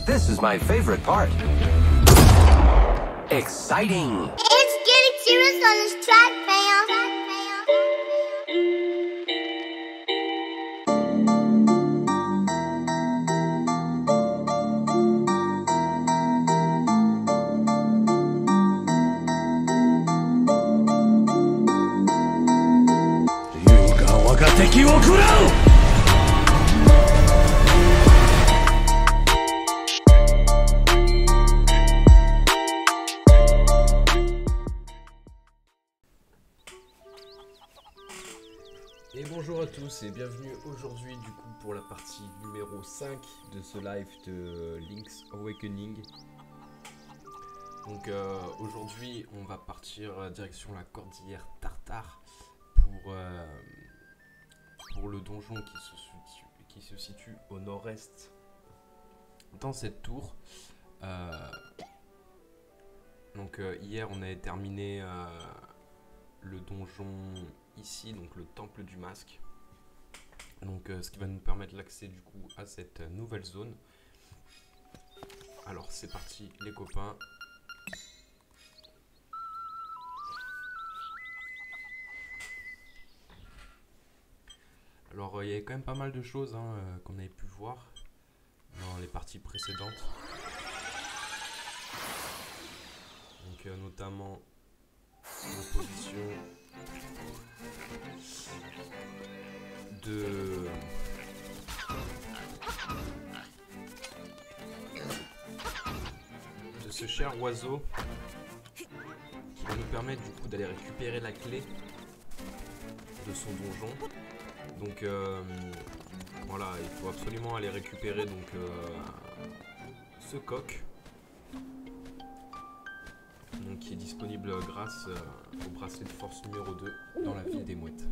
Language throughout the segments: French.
This is my favorite part. Exciting! It's getting serious on this track, fam. Et bonjour à tous et bienvenue aujourd'hui du coup pour la partie numéro 5 de ce live de Link's Awakening. Donc aujourd'hui on va partir direction la cordillère Tartare pour le donjon qui se situe au nord-est dans cette tour. Donc hier on avait terminé le donjon ici, donc le temple du masque. Donc ce qui va nous permettre l'accès du coup à cette nouvelle zone. Alors c'est parti les copains. Alors il y avait quand même pas mal de choses qu'on avait pu voir dans les parties précédentes. Donc notamment l'opposition de ce cher oiseau qui va nous permettre du coup d'aller récupérer la clé de son donjon. Donc voilà, il faut absolument aller récupérer donc ce coq, donc, qui est disponible grâce au bracelet de force numéro 2 dans la ville des mouettes.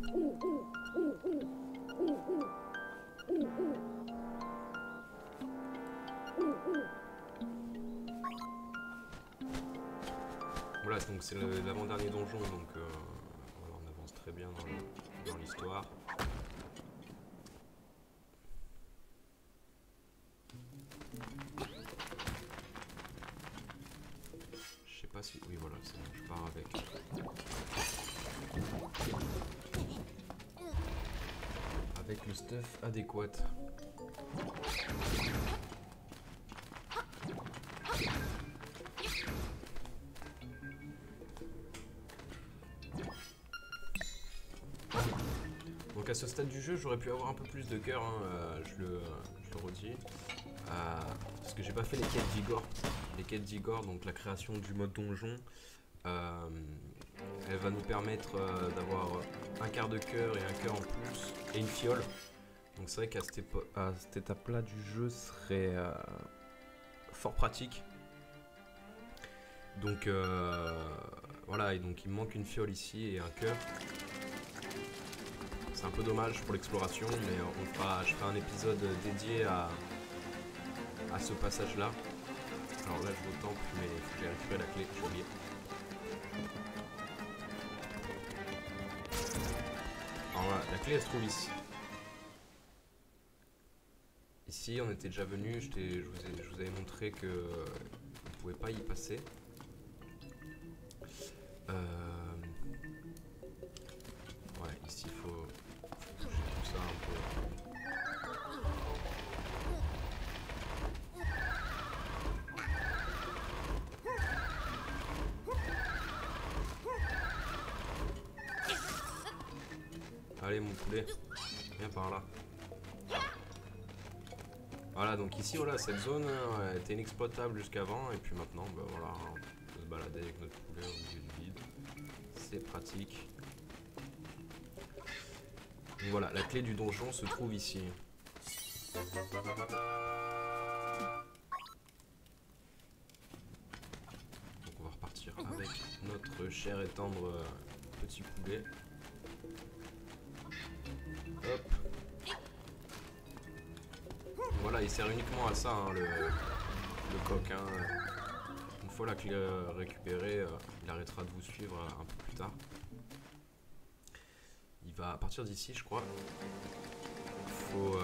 Voilà, donc c'est l'avant-dernier donjon, donc voilà, on avance très bien dans l'histoire. Je sais pas si... Oui, voilà, c'est bon, je pars avec le stuff adéquat. Donc à ce stade du jeu, j'aurais pu avoir un peu plus de cœur, je le redis, parce que j'ai pas fait les quêtes d'Igor. Les quêtes d'Igor, donc la création du mode donjon, elle va nous permettre d'avoir un quart de cœur et un cœur en plus, et une fiole. Donc c'est vrai qu'à cette étape-là du jeu serait fort pratique. Donc voilà, et donc il me manque une fiole ici et un cœur. C'est un peu dommage pour l'exploration, mais je ferai un épisode dédié à ce passage-là. Alors là, je vais au temple, mais il faut que j'aille récupérer la clé, j'ai oublié. Alors voilà, la clé elle se trouve ici. Ici, on était déjà venu, je vous avais montré que on ne pouvait pas y passer. Ouais, ici il faut bouger tout ça un peu. Allez mon poulet, viens par là. Voilà, donc ici voilà, cette zone était inexploitable jusqu'avant, et puis maintenant bah, voilà, on peut se balader avec notre poulet au milieu du vide. C'est pratique. Donc voilà, la clé du donjon se trouve ici. Donc on va repartir avec notre cher et tendre petit poulet. Hop. Voilà, il sert uniquement à ça, le coq. Une fois la clé récupérée, il arrêtera de vous suivre un peu plus tard. Il va partir d'ici, je crois. Faut...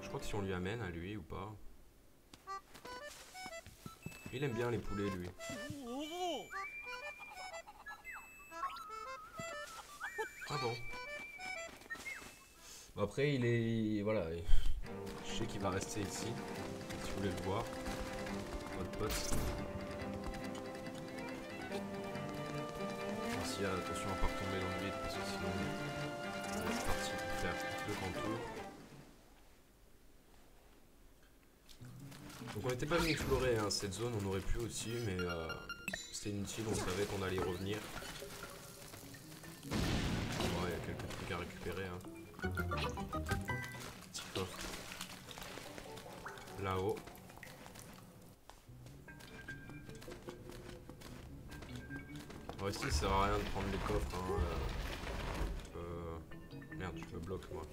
je crois que si on lui amène à lui ou pas. Il aime bien les poulets, lui. Ah bon. Bon, après, il est... Voilà. Je sais qu'il va rester ici. Si vous voulez le voir. Votre pote. Ici, attention à ne pas retomber dans le vide, parce que sinon... On est parti pour faire le grand tour. Donc on n'était pas venu explorer hein, cette zone, on aurait pu aussi, mais c'était inutile, on savait qu'on allait y revenir. Bon, il y a quelques trucs à récupérer. Hein. Petit coffre. Là-haut. Alors ici, ça sert à rien de prendre les coffres. Hein, Merde, je me bloque moi.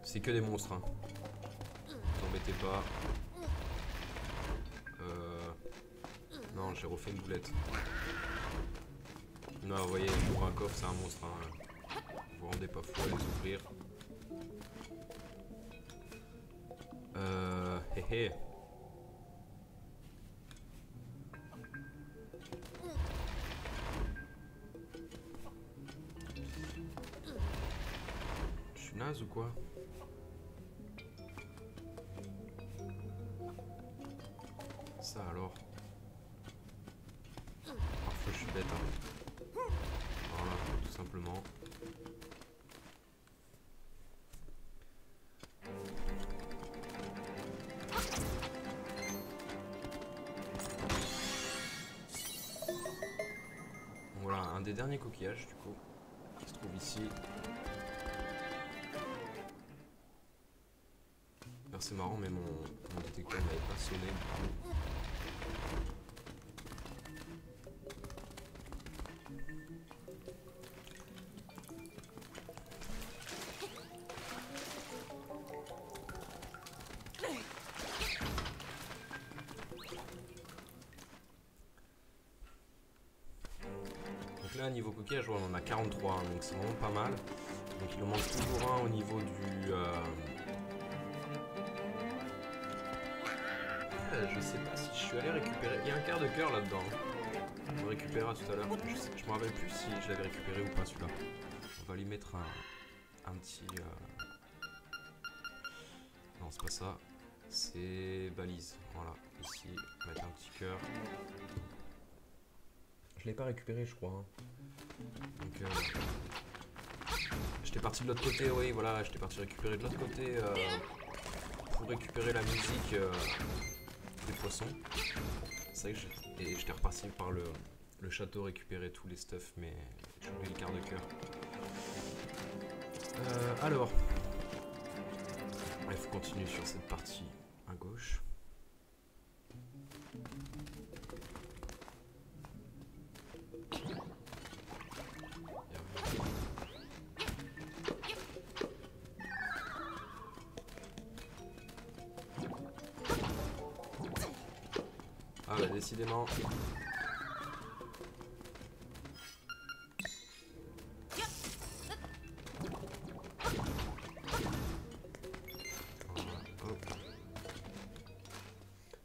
C'est que des monstres. Hein. Vous embêtez pas. Non, j'ai refait une boulette. Non, vous voyez, pour un coffre, c'est un monstre. Hein. Vous vous rendez pas fou à les ouvrir. Hé hé. Je suis naze ou quoi? Ça alors. Parfois je suis bête hein. Voilà, tout simplement. Voilà, un des derniers coquillages du coup, qui se trouve ici. Alors c'est marrant mais mon détecteur n'avait pas sonné. Donc là niveau coquillage on en a 43 hein, donc c'est vraiment pas mal. Donc il en manque toujours un au niveau du... je sais pas si je suis allé récupérer... Il y a un quart de cœur là-dedans. On le récupérera tout à l'heure. Je me rappelle plus si je l'avais récupéré ou pas celui-là. On va lui mettre un petit... Non c'est pas ça. C'est balise. Voilà. Ici, on va mettre un petit cœur. Je l'ai pas récupéré je crois. Hein. Donc j'étais parti de l'autre côté, oui voilà, j'étais parti récupérer de l'autre côté pour récupérer la musique des poissons. C'est vrai que j'étais reparti par le château récupérer tous les stuffs, mais j'ai oublié le quart de cœur. Alors, il faut continuer sur cette partie à gauche. Ah bah décidément.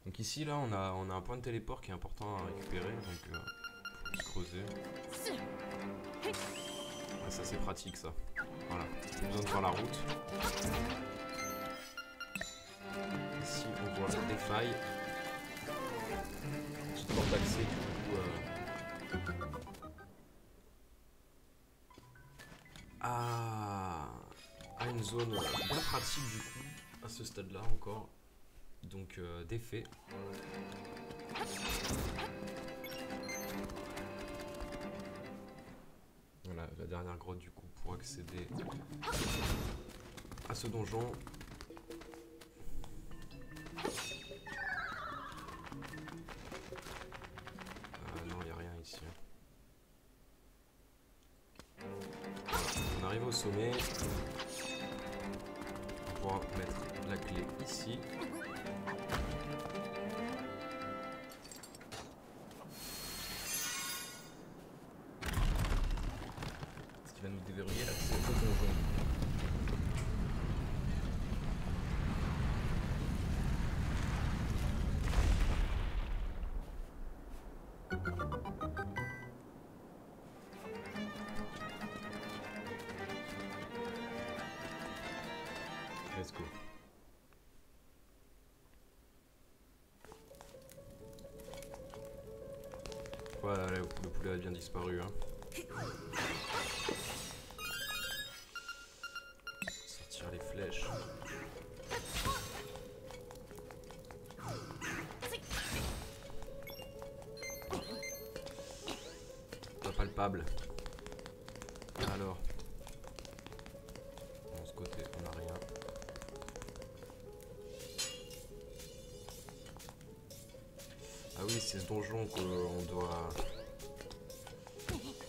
Donc ici là on a un point de téléport qui est important à récupérer, donc faut se creuser. Ah, ça c'est pratique ça. Voilà, pas besoin de faire la route. Ici on voit des failles. Petite porte d'accès du coup. À une zone bien pratique du coup à ce stade là encore. Donc d'effet. Voilà la dernière grotte du coup pour accéder à ce donjon. Non il n'y a rien ici. Voilà, on arrive au sommet. On pourra mettre la clé ici. Ce qui va nous déverrouiller l'accès au donjon. Let's go. Voilà, le poulet a bien disparu. Hein. Sortir les flèches. Pas palpable. Alors. De ce côté, on n'a rien. Ah oui, c'est ce donjon qu'on doit...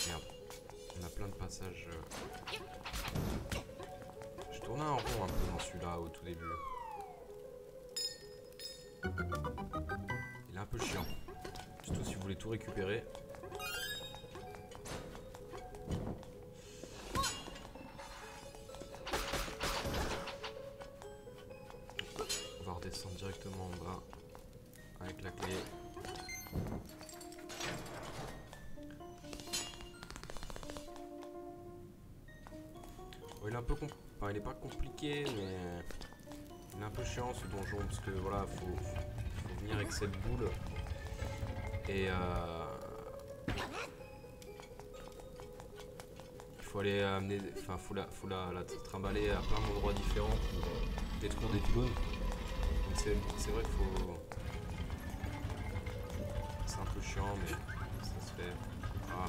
Merde. On a plein de passages. Je tournais un rond un peu dans celui-là au tout début. Il est un peu chiant. Surtout si vous voulez tout récupérer. On va redescendre directement en bas avec la clé. Bon, il est un peu enfin, il est pas compliqué, mais il est un peu chiant ce donjon parce que voilà, faut venir avec cette boule et il faut aller amener, enfin faut la trimballer à plein d'endroits différents pour détruire des pylônes. Donc c'est vrai qu'il faut, c'est un peu chiant, mais ça se fait. Ah.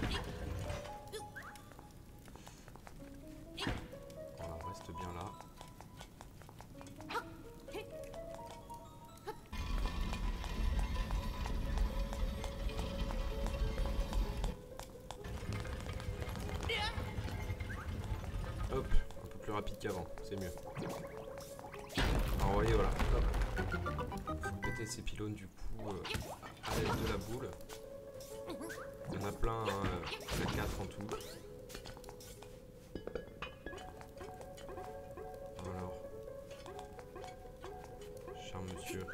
Voilà, on reste bien là. Hop, un peu plus rapide qu'avant, c'est mieux. Alors vous voyez, voilà, hop. Faut péter ces pylônes du coup à l'aide de la boule. Il y en a plein, hein, il y en a 4 en tout. Alors, cher monsieur.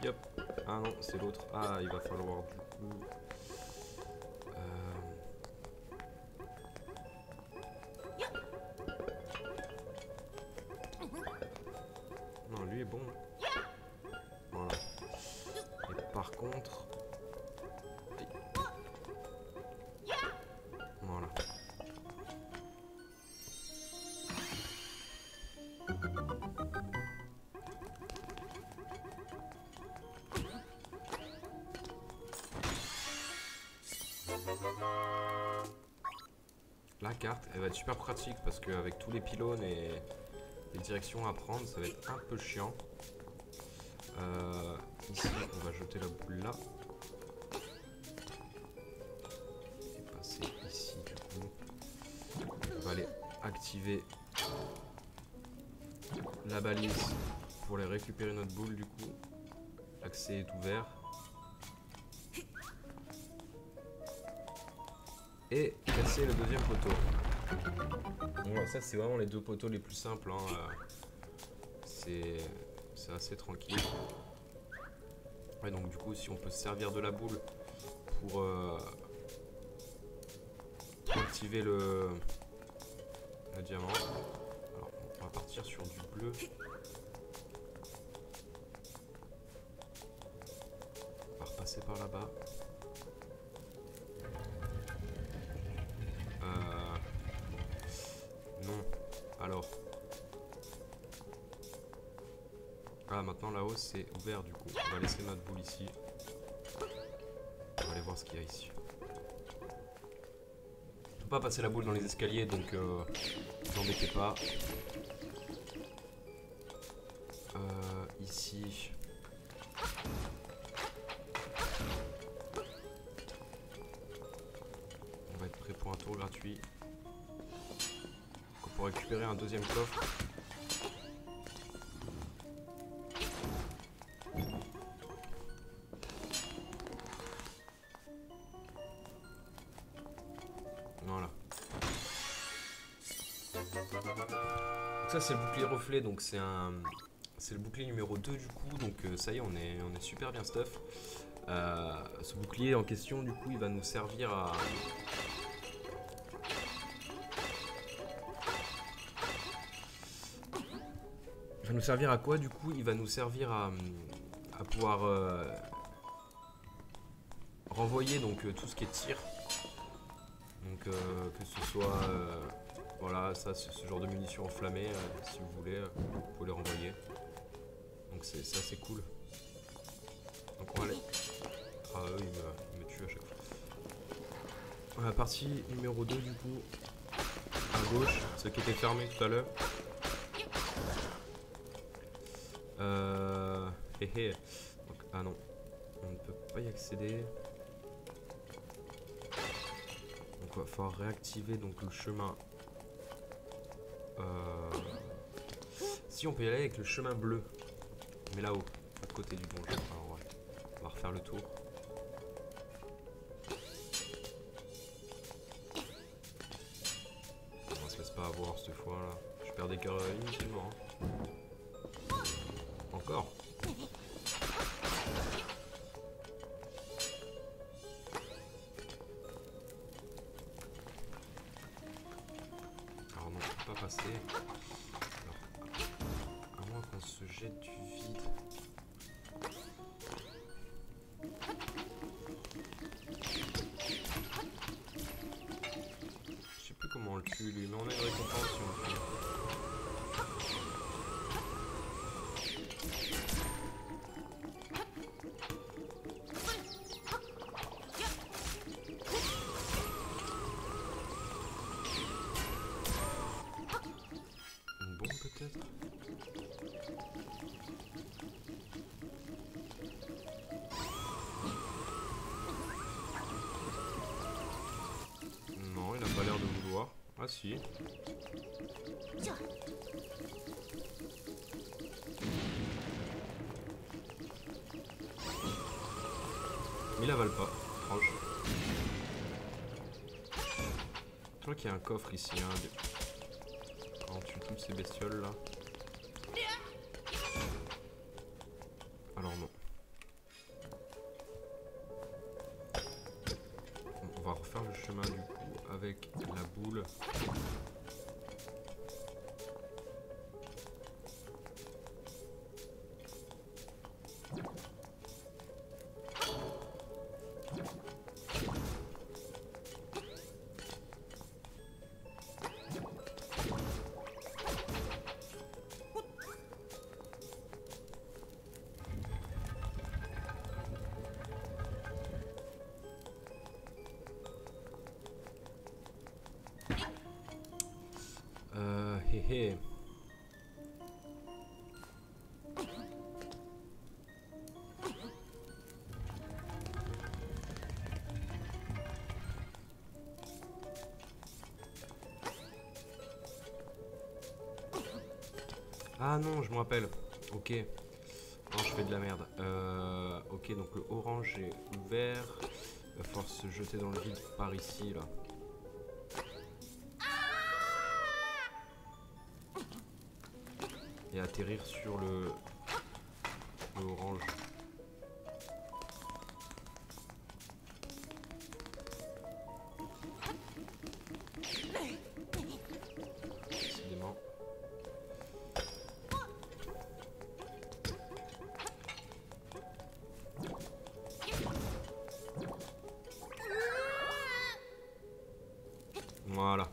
Yep. Ah non, c'est l'autre. Ah, il va falloir du coup... Non, lui est bon. Voilà. Et par contre... Voilà. La carte, elle va être super pratique parce qu'avec tous les pylônes et les directions à prendre, ça va être un peu chiant. Ici, on va jeter la boule là. Et passer ici, du coup. On va aller activer la balise pour aller récupérer notre boule, du coup. L'accès est ouvert. Et casser le deuxième poteau. Bon, ça c'est vraiment les deux poteaux les plus simples. Hein. C'est assez tranquille. Ouais, donc du coup, si on peut se servir de la boule pour activer le diamant. Alors, on va partir sur du bleu. On va repasser par là-bas. Non. Alors. Ah, maintenant là-haut c'est ouvert du coup. On va laisser notre boule ici. On va aller voir ce qu'il y a ici. On peut pas passer la boule dans les escaliers donc ne vous embêtez pas. Ici. On va être prêt pour un tour gratuit. Pour récupérer un deuxième coffre. Voilà. Donc ça c'est le bouclier reflet, donc c'est le bouclier numéro 2 du coup, donc ça y est on est super bien stuff. ce bouclier en question, du coup, il va nous servir à... Il va nous servir à quoi, du coup? Il va nous servir à pouvoir renvoyer donc tout ce qui est tir. Donc que ce soit... voilà, ça, ce genre de munitions enflammées, si vous voulez, vous pouvez les renvoyer. Donc ça, c'est cool. Donc on va aller... Ah eux, il me tue à chaque fois. Partie numéro 2 du coup. À gauche, ce qui était fermé tout à l'heure. Donc, ah non, on ne peut pas y accéder. Donc il va falloir réactiver donc, le chemin. Si on peut y aller avec le chemin bleu. Mais là-haut, de l'autre côté du donjon. Alors, ouais. On va refaire le tour. On se laisse pas avoir cette fois là. Je perds des cœurs inutilement. Hein. Encore. Alors non, je peux pas passer. Alors, à moins qu'on se jette du vide. Je sais plus comment on le tue lui, mais on a une récompense si on le tue. Une bombe peut-être? Non, il a pas l'air de vouloir. Ah si. Mais il avale pas, franche. Je crois qu'il y a un coffre ici, hein. Quand on tue toutes ces bestioles là. Alors non. On va refaire le chemin du coup avec la boule. Hé hé. Ah non, je me rappelle. Ok. Non, je fais de la merde. Ok, donc le orange est ouvert. Il va falloir se jeter dans le vide par ici, là. Et atterrir sur le orange. Décidément. Voilà.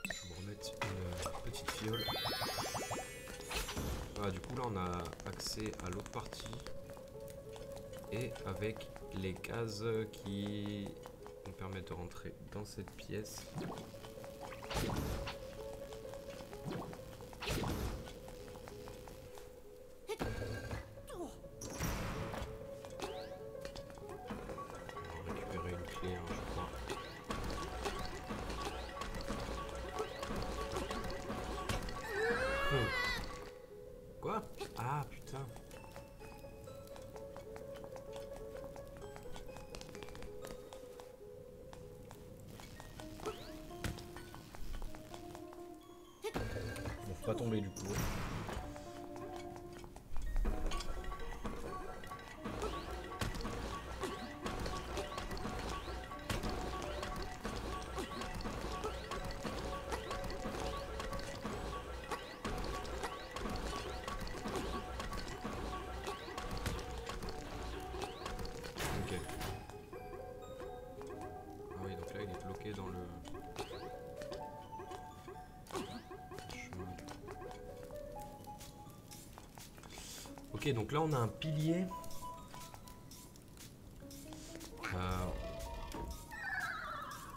Je vais vous remettre une petite fiole. Ah, du coup là on a accès à l'autre partie. Et avec les cases qui nous permettent de rentrer dans cette pièce. Récupérer une clé, hein, je crois. Quoi? Ah putain. Bon, faut pas tomber du coup. Ok. Ah oui, donc là il est bloqué dans le chemin. Ok, donc là on a un pilier.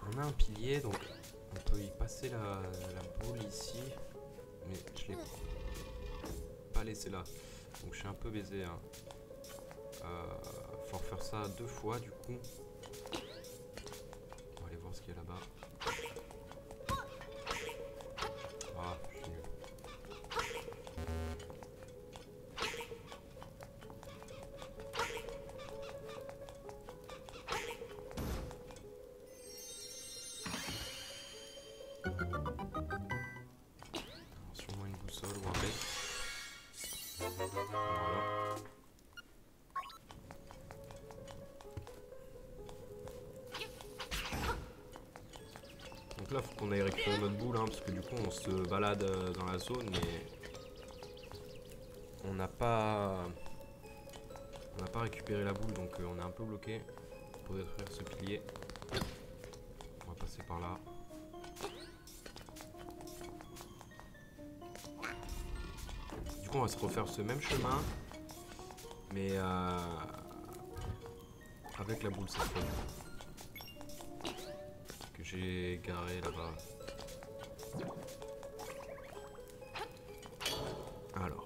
On a un pilier, donc on peut y passer la boule ici. Mais je l'ai pas laissé là. Donc je suis un peu baisé. Hein. Faut refaire ça 2 fois du coup. On va aller voir ce qu'il y a là-bas. Ah, je suis nul. Sûrement une boussole ou un bec. Voilà. Donc là, faut qu'on aille récupérer notre boule, hein, parce que du coup, on se balade dans la zone, mais on n'a pas récupéré la boule, donc on est un peu bloqué pour détruire ce pilier. On va passer par là. Du coup, on va se refaire ce même chemin, mais avec la boule cette fois. Que j'ai garé là-bas. Alors.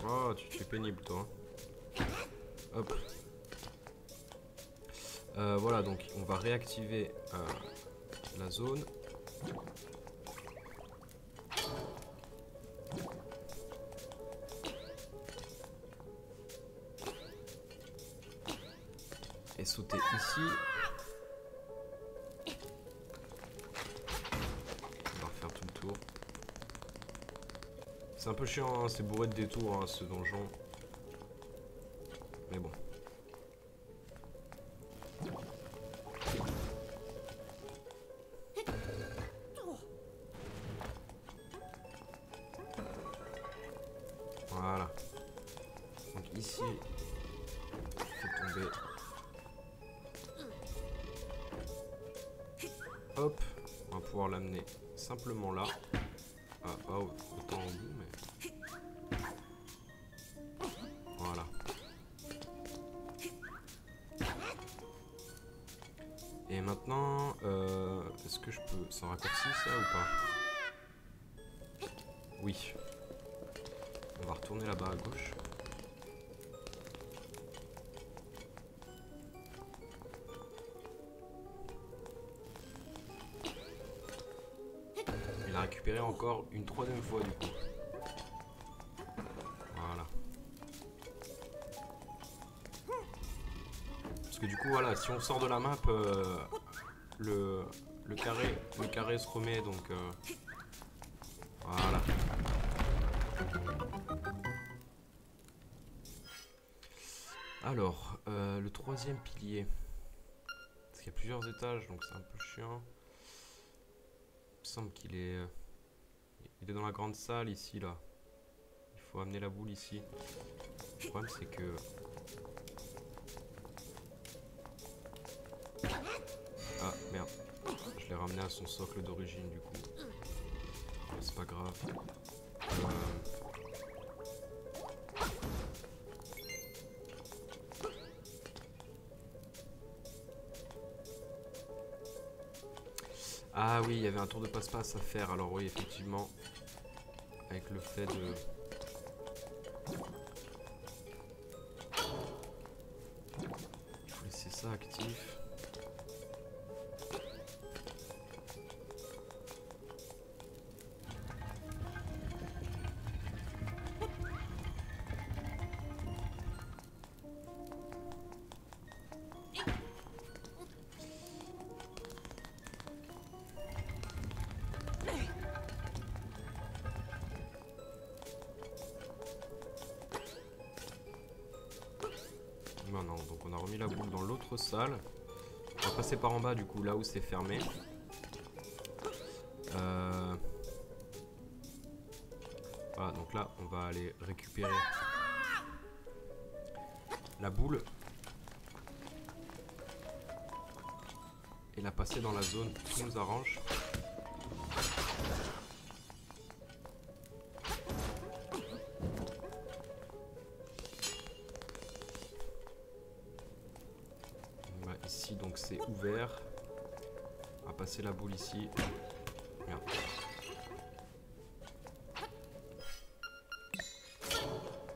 Oh, tu te fais pénible toi. Hop. Voilà, donc on va réactiver la zone. Et sauter ici. On va refaire tout le tour. C'est un peu chiant, hein, c'est bourré de détours hein, ce donjon. Mais bon. Voilà. Donc ici, faut tomber. Hop, on va pouvoir l'amener simplement là. Ah, pas autant en bout, mais... Voilà. Et maintenant, est-ce que je peux... Ça raccourcit ça ou pas? Oui. On va retourner là-bas à gauche. Il a récupéré encore une 3e fois du coup. Voilà. Parce que du coup voilà, si on sort de la map, le carré se remet donc voilà. Alors, le 3e pilier. Parce qu'il y a plusieurs étages donc c'est un peu chiant. Il me semble qu'il est... il est dans la grande salle ici là. Il faut amener la boule ici. Le problème c'est que... Ah merde. Je l'ai ramené à son socle d'origine du coup. C'est pas grave. Ah oui, il y avait un tour de passe-passe à faire. Alors oui, effectivement. Avec le fait de... Il faut laisser ça actif. salle. On va passer par en bas du coup, là où c'est fermé. Voilà, donc là on va aller récupérer la boule et la passer dans la zone qui nous arrange. Voilà, ici donc c'est ouvert. On va passer la boule ici. Merde.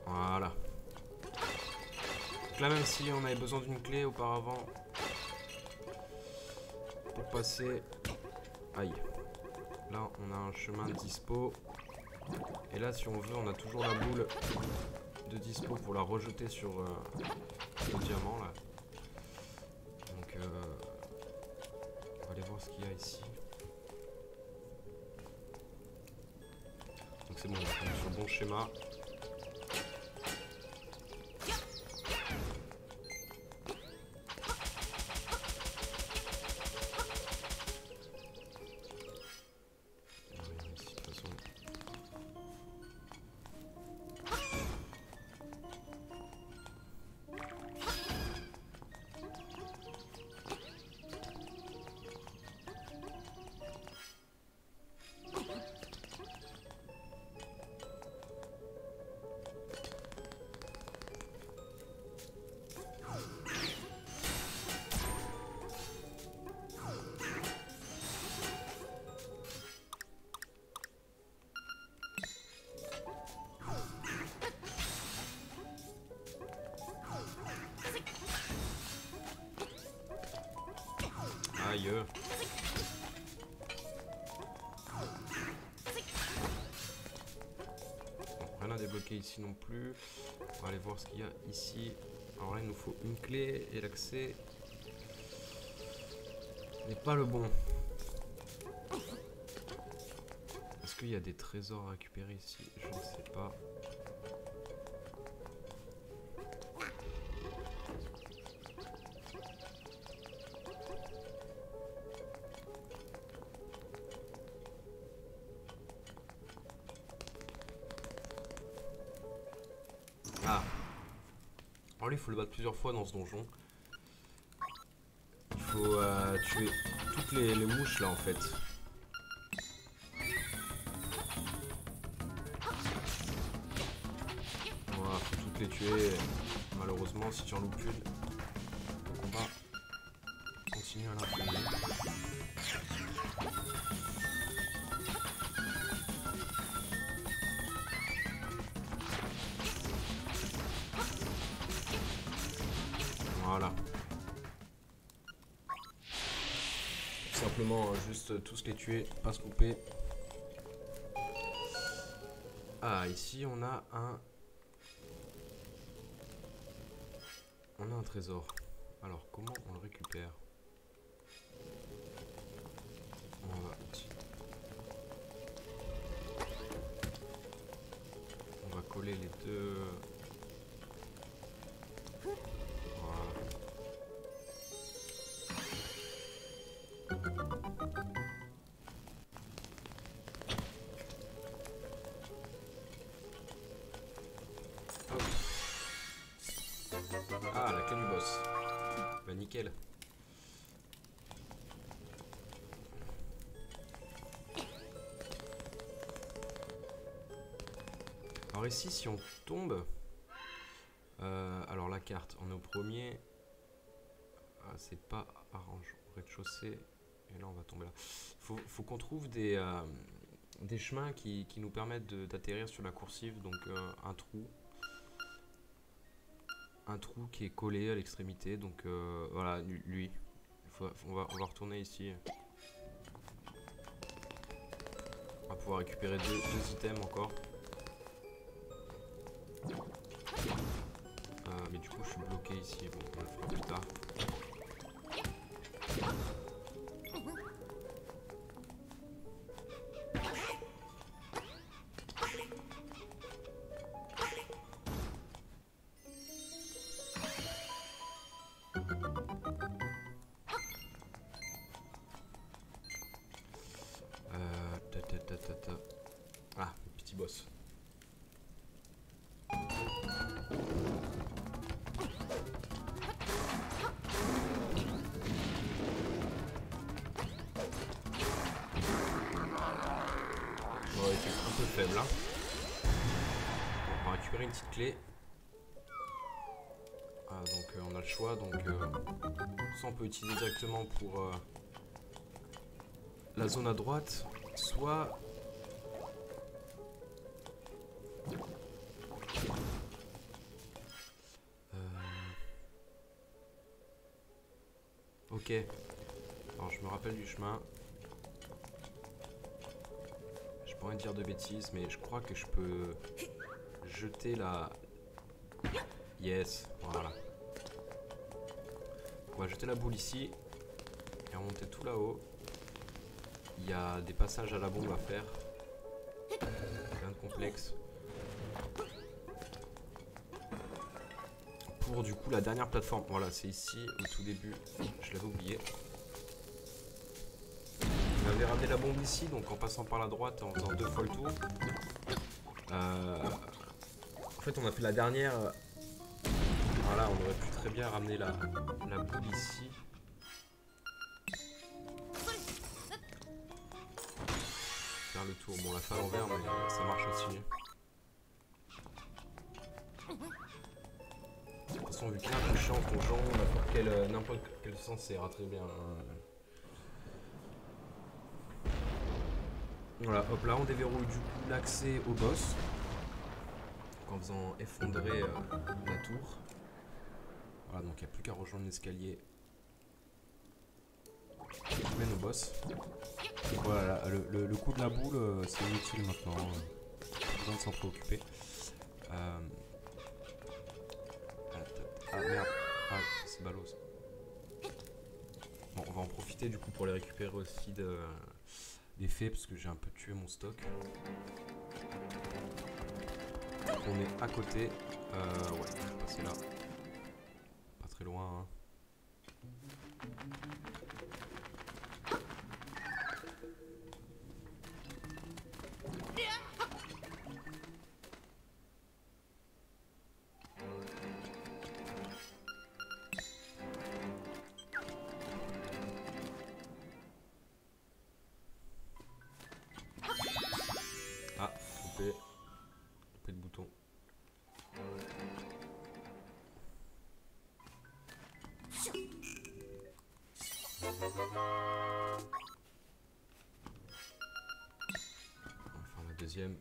Voilà. Donc là, même si on avait besoin d'une clé auparavant pour passer. Aïe. Là, on a un chemin de dispo. Et là, si on veut, on a toujours la boule de dispo pour la rejeter sur le diamant là. Donc, on va aller voir ce qu'il y a ici. Donc c'est bon, on est sur le bon schéma. Aïe. Bon, rien à débloquer ici non plus. On va aller voir ce qu'il y a ici. Alors là, il nous faut une clé et l'accès n'est pas le bon. Est-ce qu'il y a des trésors à récupérer ici? Je ne sais pas. Ah. Alors lui, il faut le battre plusieurs fois dans ce donjon. Il faut tuer toutes les mouches là en fait. Voilà, faut toutes les tuer. Malheureusement, si tu en loupes une, le combat continue à l'infini. Voilà. Tout simplement, juste tous les tuer, pas se louper. Ah, ici on a un... On a un trésor. Alors, comment on le récupère? On va... On va coller les deux... Ah, la clé du boss. Bah nickel. Alors ici, si on tombe... alors la carte, on est au premier. Ah, c'est pas arrange. Au rez-de-chaussée. Et là, on va tomber là. Faut qu'on trouve des chemins qui nous permettent d'atterrir sur la coursive. Donc un trou. Un trou qui est collé à l'extrémité, donc voilà, lui. On va retourner ici. On va pouvoir récupérer deux items encore. Mais du coup, je suis bloqué ici. Bon, on le fera plus tard. Ah, le petit boss. Ouais, il est un peu faible. Hein. On va récupérer une petite clé. Ah, donc on a le choix. Donc ça on peut utiliser directement pour la zone à droite, soit ok. Alors je me rappelle du chemin. Je pourrais dire de bêtises, mais je crois que je peux jeter la... Yes, voilà. On va jeter la boule ici et remonter tout là-haut. Il y a des passages à la bombe à faire. Rien de complexe. Pour du coup la dernière plateforme. Voilà, c'est ici au tout début. Je l'avais oublié. On avait ramené la bombe ici, donc en passant par la droite, en faisant 2 fois le tour. En fait, on a fait la dernière. Voilà, on aurait pu très bien ramener la boule ici. Faire le tour. Bon, on l'a fait à l'envers, mais ça marche aussi. De toute façon, vu qu'il y a un touché en plongeant, n'importe quel sens, ça ira très bien. Voilà, hop là, on déverrouille du coup l'accès au boss. Donc, en faisant effondrer la tour. Voilà, donc il n'y a plus qu'à rejoindre l'escalier qui mène au boss. Donc voilà, le coup de la boule, c'est inutile maintenant. Pas besoin de s'en préoccuper. Ah merde, ah, c'est ballot ça. Bon, on va en profiter du coup pour les récupérer aussi des faits parce que j'ai un peu tué mon stock. Donc on est à côté. Ouais, je vais passer là. Pas très loin. Hein. Ah, coupé de bouton. On va faire la deuxième.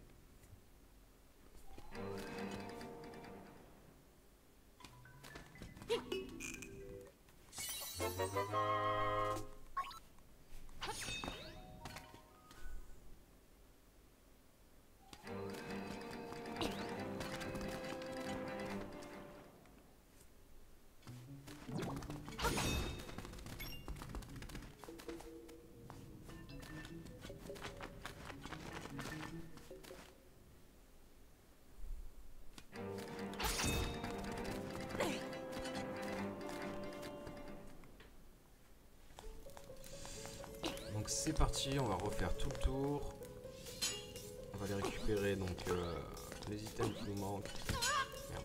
Donc c'est parti, on va refaire tout le tour. On va les récupérer donc les items qui nous manquent. Merde.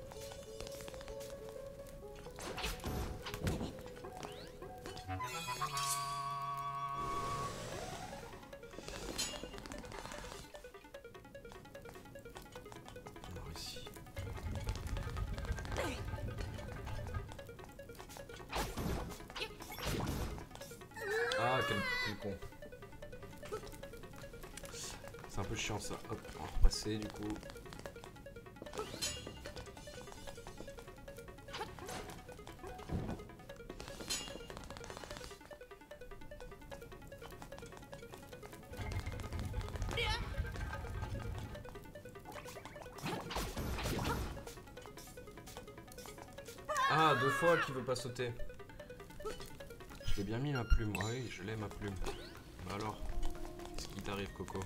Alors ici. Ah quel con. C'est un peu chiant ça. Hop, on va repasser du coup. Ah, 2 fois qu'il veut pas sauter. Je l'ai bien mis ma plume. Oui, je l'ai ma plume. Bah alors, qu'est-ce qui t'arrive, Coco?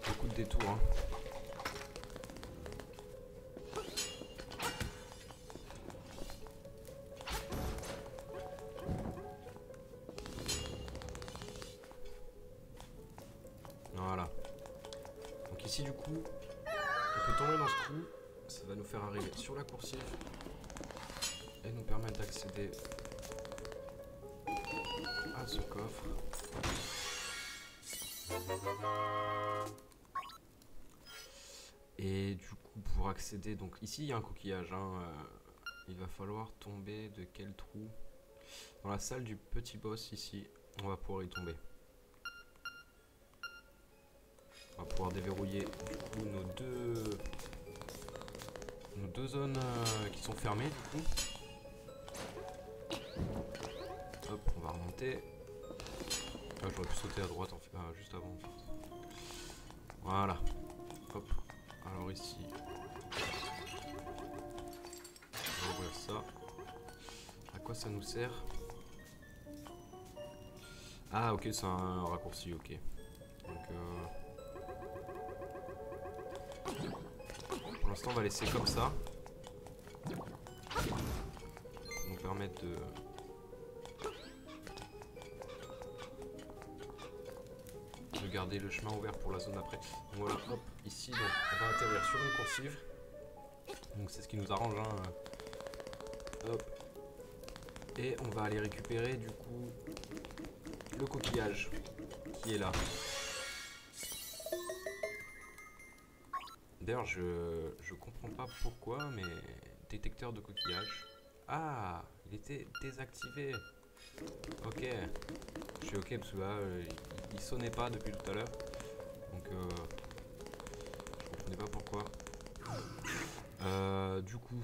beaucoup de détours. Hein. Voilà. Donc ici du coup, on peut tomber dans ce trou. Ça va nous faire arriver sur la coursive et nous permettre d'accéder à ce coffre. Et du coup, pour accéder, donc ici il y a un coquillage. Hein, il va falloir tomber de quel trou? Dans la salle du petit boss ici, on va pouvoir y tomber. On va pouvoir déverrouiller du coup nos deux zones qui sont fermées du coup. Hop, on va remonter. Ah, j'aurais pu sauter à droite en fait, juste avant en fait. Voilà. Hop. Alors ici, on va ouvrir ça. À quoi ça nous sert? Ah ok, c'est un raccourci, ok. Donc pour l'instant on va laisser comme ça. Pour nous permettre de garder le chemin ouvert pour la zone après. Donc voilà, hop, ici donc on va atterrir sur une coursive. Donc c'est ce qui nous arrange, hein. Hop. Et on va aller récupérer du coup le coquillage qui est là. D'ailleurs je comprends pas pourquoi, mais détecteur de coquillage. Ah, il était désactivé. Ok. Je suis ok parce que là il sonnait pas depuis tout à l'heure. Donc je comprenais pas pourquoi. Du coup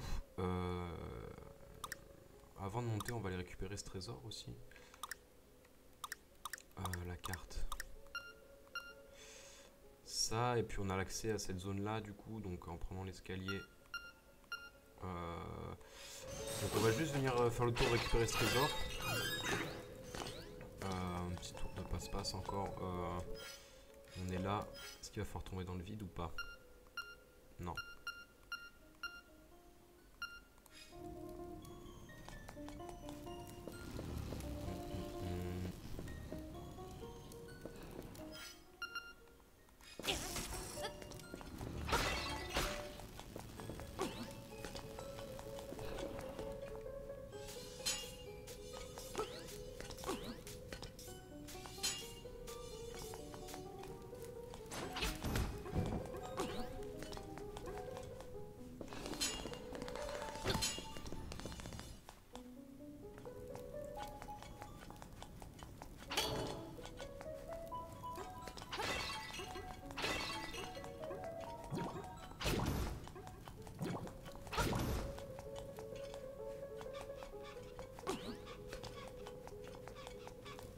avant de monter on va aller récupérer ce trésor aussi. La carte. Ça et puis on a l'accès à cette zone là du coup, donc en prenant l'escalier. Donc on va juste venir faire le tour récupérer ce trésor. Un petit tour de passe-passe encore. On est là. Est-ce qu'il va falloir tomber dans le vide ou pas? Non.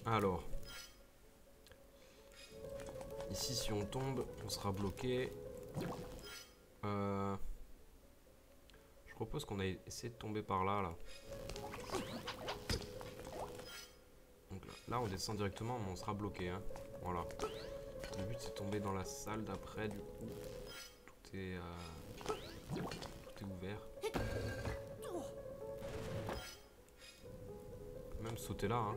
Alors, ici si on tombe, on sera bloqué. Je propose qu'on aille essayer de tomber par là, là. Donc là, on descend directement, mais on sera bloqué. Hein. Voilà. Le but c'est de tomber dans la salle d'après, du coup. Tout est ouvert. On peut même sauter là. Hein.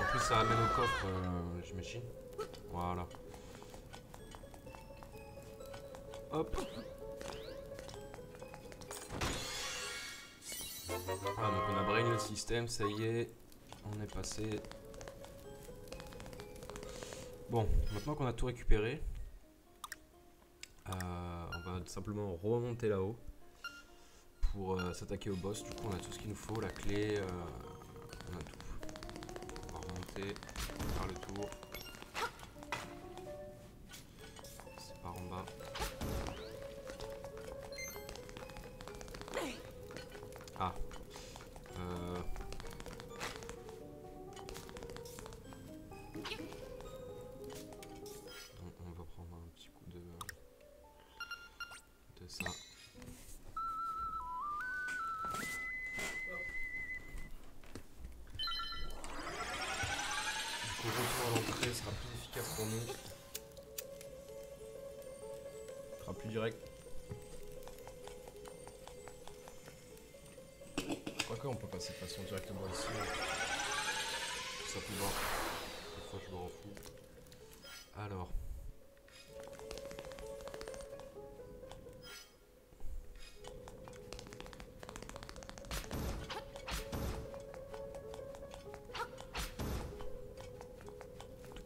En plus ça amène au coffre, j'imagine. Voilà. Hop. Voilà, donc on a brainé le système, ça y est. On est passé. Bon, maintenant qu'on a tout récupéré, on va simplement remonter là-haut pour s'attaquer au boss. Du coup on a tout ce qu'il nous faut, la clé, on a tout. On va remonter, faire le tour. C'est par en bas. Ah. On va prendre un petit coup de ça. qu'au retour à l'entrée sera plus efficace pour nous. Ce sera plus direct. Je crois qu'on peut passer de façon directement ici. Ça peut voir. Des fois je me rends fou. Alors.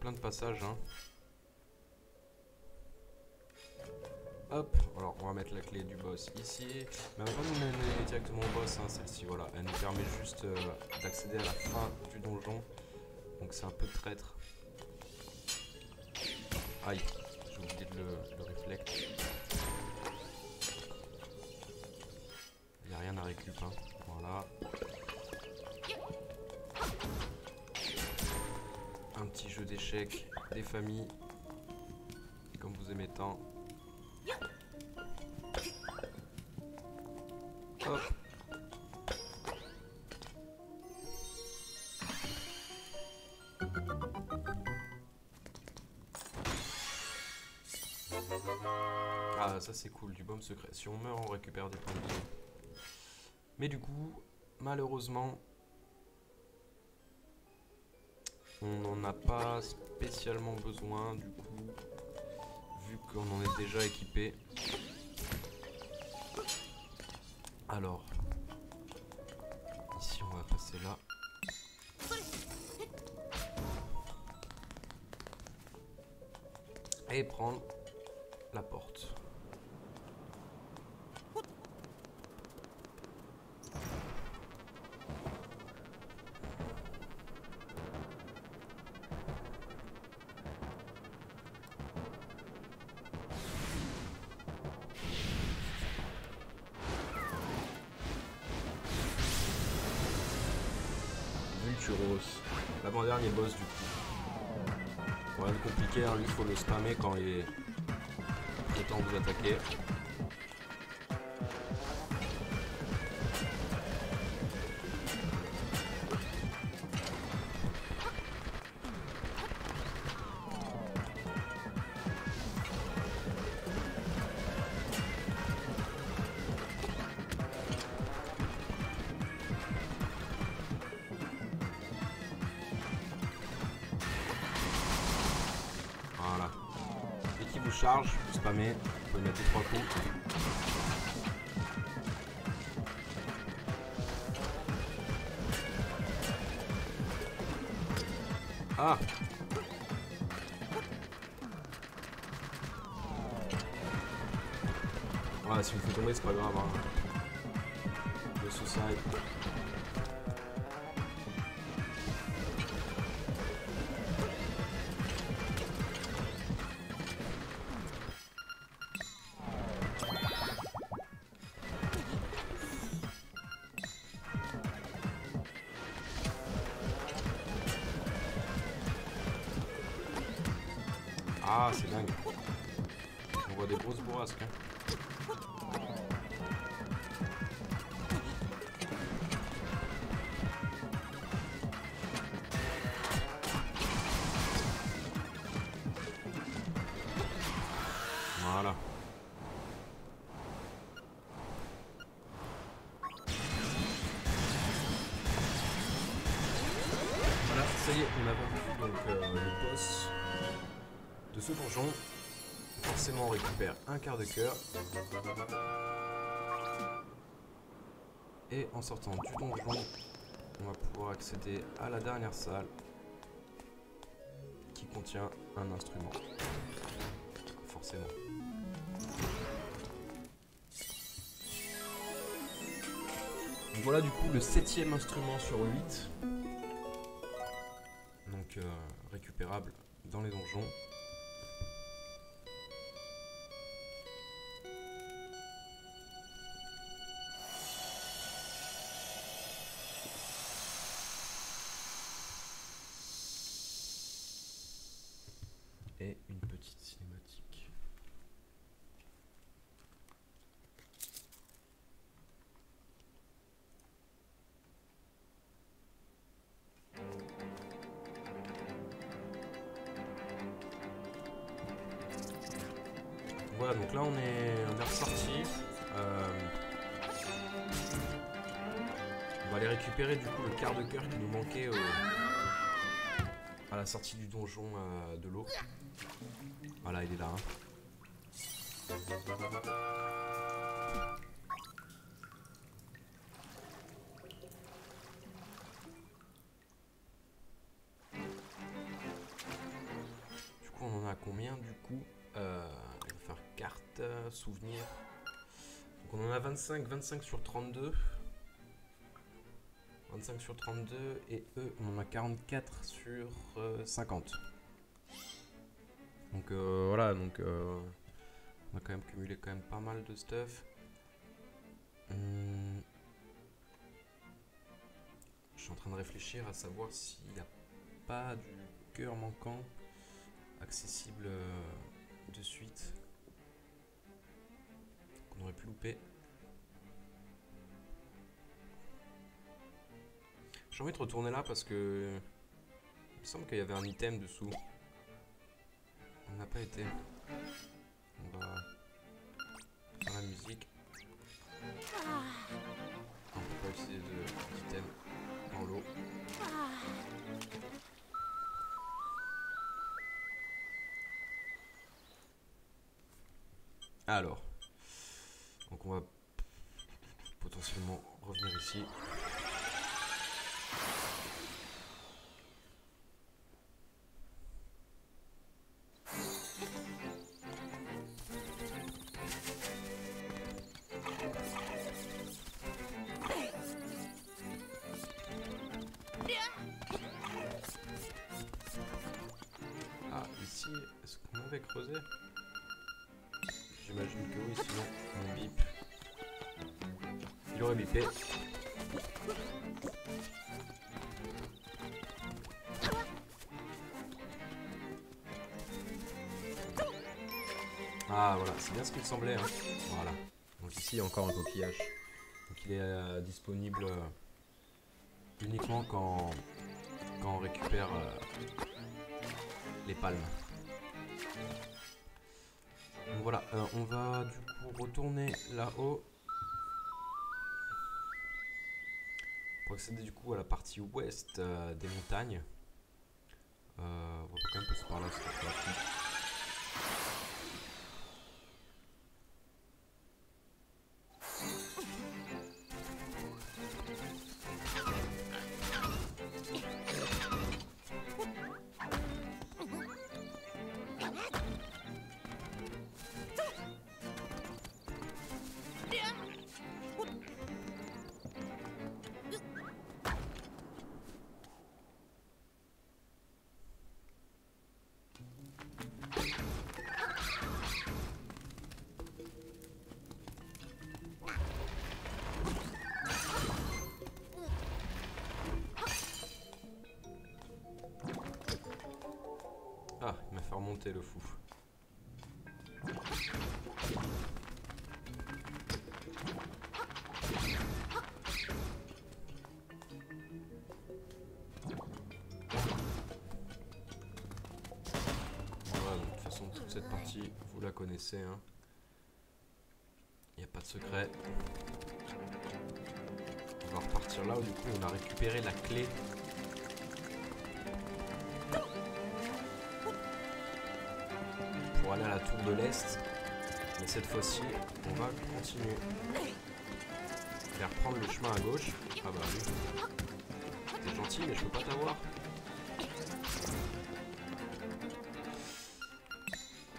Plein de passages, hein. Hop, alors on va mettre la clé du boss ici. Mais elle va pas nous mener directement au boss, hein, celle-ci, voilà. Elle nous permet juste d'accéder à la fin du donjon. Donc c'est un peu traître. Aïe, j'ai oublié de le réflecte. Il n'y a rien à récup, hein. Voilà. Un petit jeu d'échecs, des familles, comme vous aimez tant. Hop. Ah, ça c'est cool, du baume secret. Si on meurt, on récupère des points de vie. Mais du coup, malheureusement, on n'en a pas spécialement besoin, du coup, vu qu'on en est déjà équipé. Alors, ici on va passer là. Et prendre la porte. Vulturos, l'avant-dernier boss du coup. Rien de compliqué, hein, lui il faut le spammer quand il est temps de vous attaquer. Voilà. Dès qu'il vous charge, vous spammez, vous pouvez mettre 2-3 coups. Ah! Ouais, si vous fait tomber, c'est pas grave. Hein. Le suicide. Ah, c'est dingue. On voit des grosses bourrasques. Hein. Voilà. Voilà, ça y est, on a vaincu donc le boss de ce donjon. Forcément, on récupère un quart de cœur. Et en sortant du donjon, on va pouvoir accéder à la dernière salle qui contient un instrument. Forcément. Donc voilà du coup le 7e instrument sur 8. Donc récupérable dans les donjons. Et une petite cinématique. voilà, donc là on est ressorti. On va aller récupérer du coup le quart de cœur qui nous manquait à la sortie du donjon de l'eau. Voilà, il est là. Hein. Du coup, on en a combien du coup on va faire carte, souvenir. Donc on en a 25 sur 32. 25 sur 32 et eux on en a 44 sur 50. Donc voilà, donc on a quand même cumulé quand même pas mal de stuff. Je suis en train de réfléchir à savoir s'il n'y a pas du cœur manquant accessible de suite qu'on aurait pu louper. J'ai envie de retourner là parce que il me semble qu'il y avait un item dessous. On n'a pas été. On va faire la musique. On peut pas utiliser d'item dans l'eau. Alors, donc on va potentiellement revenir ici. Ah, ici, est-ce qu'on avait creusé? J'imagine que oui, sinon on bip. Il aurait bipé. Ah voilà, c'est bien ce qu'il semblait. Hein. Voilà. Donc ici, il y a encore un coquillage. Donc il est disponible uniquement quand on récupère les palmes. Donc voilà, on va du coup retourner là-haut pour accéder du coup à la partie ouest des montagnes. On va quand même passer par là, c'est pas rapide. Ah, il m'a fait remonter le fou. Voilà, donc, de toute façon, toute cette partie, vous la connaissez. Hein. Il n'y a pas de secret. On va repartir là où du coup on a récupéré la clé. Pour aller à la tour de l'Est. Mais cette fois-ci, on va continuer. Je vais reprendre le chemin à gauche. Ah bah oui. T'es gentil, mais je peux pas t'avoir.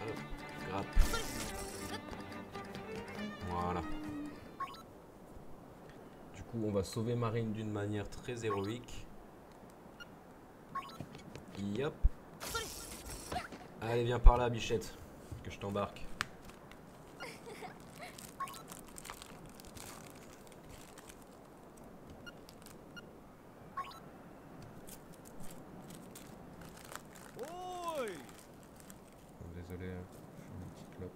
Hop, grappe. Voilà. Du coup, on va sauver Marine d'une manière très héroïque. Yop. Allez, viens par là, bichette. Que je t'embarque. Désolé, je fais une petite clope.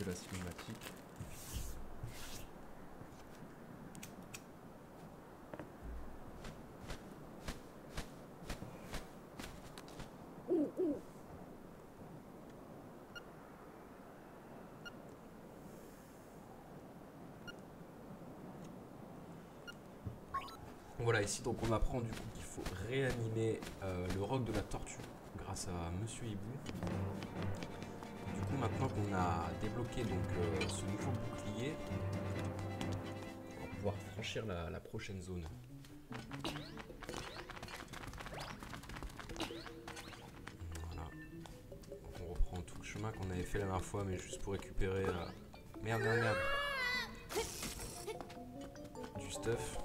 de la cinématique. Voilà, ici donc on apprend du coup qu'il faut réanimer le roc de la tortue grâce à Monsieur Hibou. Du coup maintenant qu'on a débloqué donc ce nouveau bouclier, on va pouvoir franchir la prochaine zone. Voilà. Donc on reprend tout le chemin qu'on avait fait la dernière fois mais juste pour récupérer merde. Du stuff.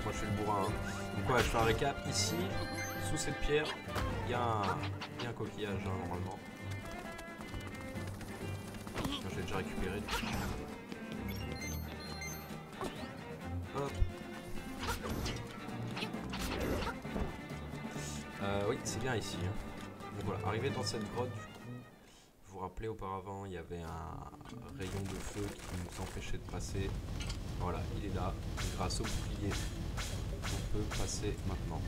Moi je fais le bourrin. Hein. Donc ouais, je fais un récap. Ici, sous cette pierre, il y a un coquillage hein, normalement. Je l'ai déjà récupéré. Hop. Oui, c'est bien ici. Hein. Donc voilà, arrivé dans cette grotte, du coup, vous vous rappelez auparavant, il y avait un rayon de feu qui nous empêchait de passer. Voilà, il est là. Grâce au bouclier, on peut passer maintenant.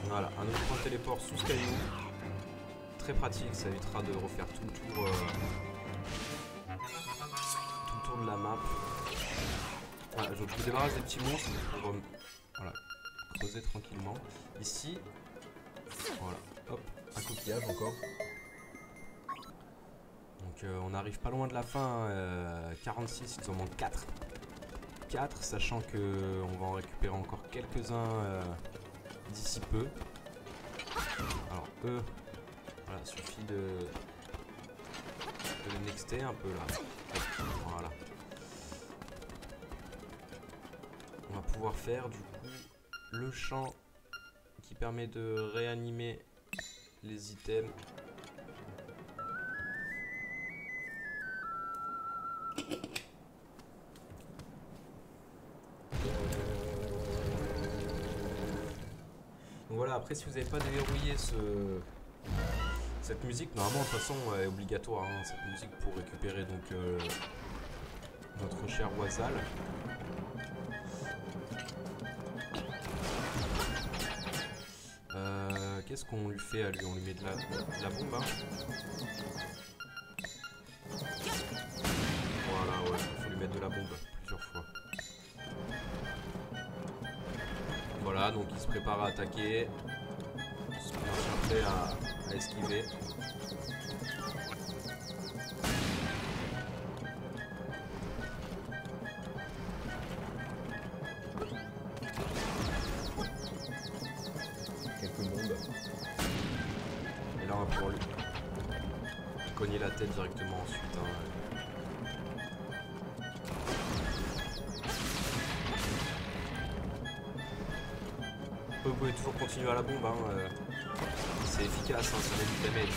Voilà, un autre point de téléport sous ce caillou. Très pratique, ça évitera de refaire tout le tour de la map. Voilà, je me débarrasse des petits monstres pour voilà, creuser tranquillement. Ici, voilà, hop, un coquillage encore. Donc on arrive pas loin de la fin, 46, il en manque 4. 4, sachant que on va en récupérer encore quelques-uns d'ici peu. Alors eux, voilà, suffit de les nexter un peu là. Voilà. On va pouvoir faire du coup le champ qui permet de réanimer les items. Donc voilà, après si vous n'avez pas déverrouillé cette musique, normalement de toute façon est obligatoire, hein, cette musique pour récupérer donc notre cher Wazal. Qu'est-ce qu'on lui fait à lui? On lui met de la bombe hein. Voilà, ouais, il faut lui mettre de la bombe plusieurs fois. Voilà, donc il se prépare à attaquer. Il se prépare à esquiver. Quelques bombes. Et là on va pouvoir lui cogner la tête directement ensuite. Hein. Vous pouvez toujours continuer à la bombe, hein. C'est efficace, hein, ça met du damage.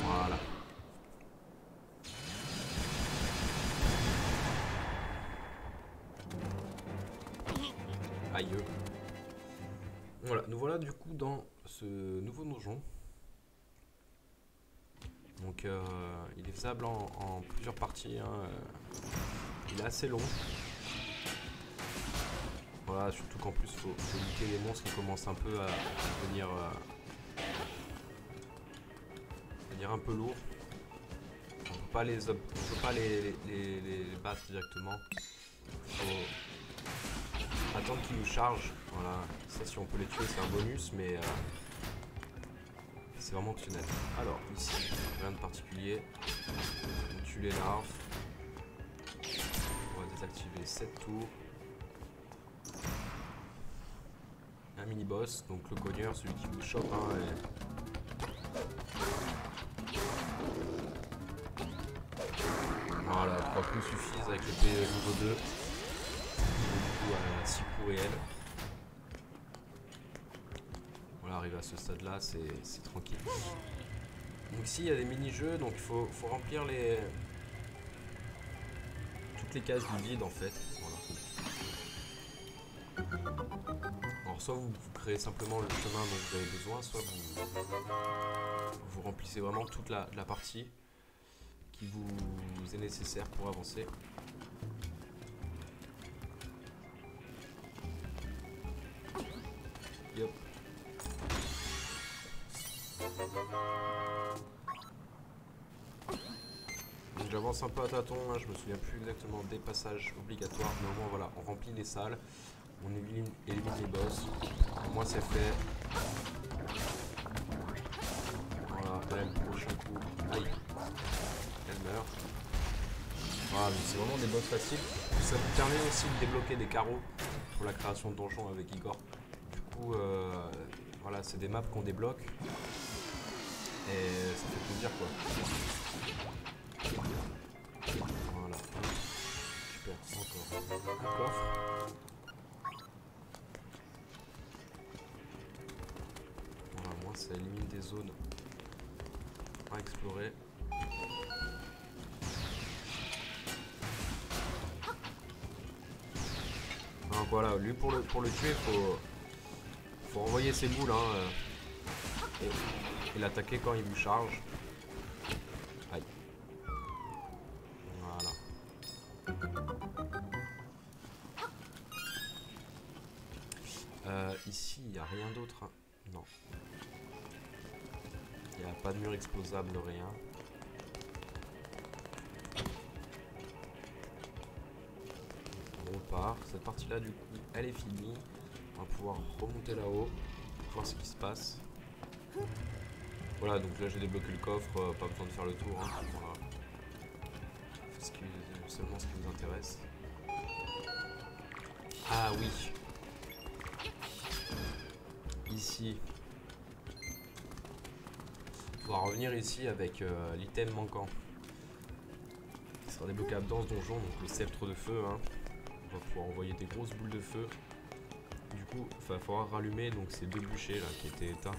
Voilà. Aïe. Voilà, nous voilà du coup dans ce nouveau donjon. Donc il est faisable en plusieurs parties, hein. Il est assez long. Voilà, surtout qu'en plus faut lutter les monstres qui commencent un peu à devenir un peu lourds. On peut pas les battre directement. Faut attendre qu'ils nous chargent. Voilà, ça si on peut les tuer c'est un bonus, mais c'est vraiment optionnel. Alors ici, rien de particulier. On tue les larves. On va désactiver 7 tours. Un mini boss, donc le cogneur, celui qui vous chope. Hein, 3 coups suffisent avec l'épée niveau 2. Du coup à 6 coups réels. Voilà, arrivé à ce stade là, c'est tranquille. Donc ici il y a des mini-jeux, donc il faut remplir toutes les cases du vide en fait. Voilà. Alors soit vous créez simplement le chemin dont vous avez besoin, soit vous remplissez vraiment toute la partie qui vous est nécessaire pour avancer. Yep. Donc j'avance un peu à tâtons, hein, je me souviens plus exactement des passages obligatoires, mais au moins voilà, on remplit les salles, on élimine les boss. Moi c'est fait. Voilà, elle, prochain coup. Aïe. Elle meurt. Voilà, donc c'est vraiment des boss faciles. Ça vous permet aussi de débloquer des carreaux pour la création de donjons avec Igor. Du coup, voilà, c'est des maps qu'on débloque. Et ça fait plaisir quoi. Voilà. Super, encore un coffre. Voilà, moi ça élimine des zones à explorer. Donc voilà, lui pour le tuer, faut envoyer ses boules hein, et l'attaquer quand il vous charge. Aïe. Voilà. Ici, il n'y a rien d'autre. Hein. Non. Il n'y a pas de mur explosable, rien. On repart. Cette partie-là, du coup, elle est finie. On va pouvoir remonter là-haut, voir ce qui se passe. Voilà, donc là j'ai débloqué le coffre, pas besoin de faire le tour. Hein. Voilà. Seulement ce qui vous intéresse. Ah oui. Ici. On va revenir ici avec l'item manquant. Qui sera débloquable dans ce donjon, donc le sceptre de feu. Hein. On va pouvoir envoyer des grosses boules de feu. Du coup, il va falloir rallumer donc ces 2 bûchers là qui étaient éteints.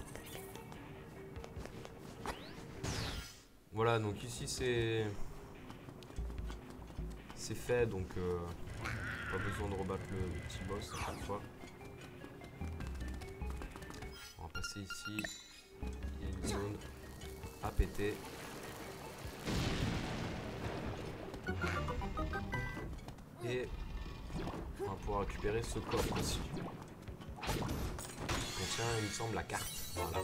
Voilà, donc ici c'est fait, donc pas besoin de rebattre le petit boss à chaque fois. On va passer ici, il y a une zone à péter. Et on va pouvoir récupérer ce coffre aussi. Il contient, il me semble, la carte. Voilà.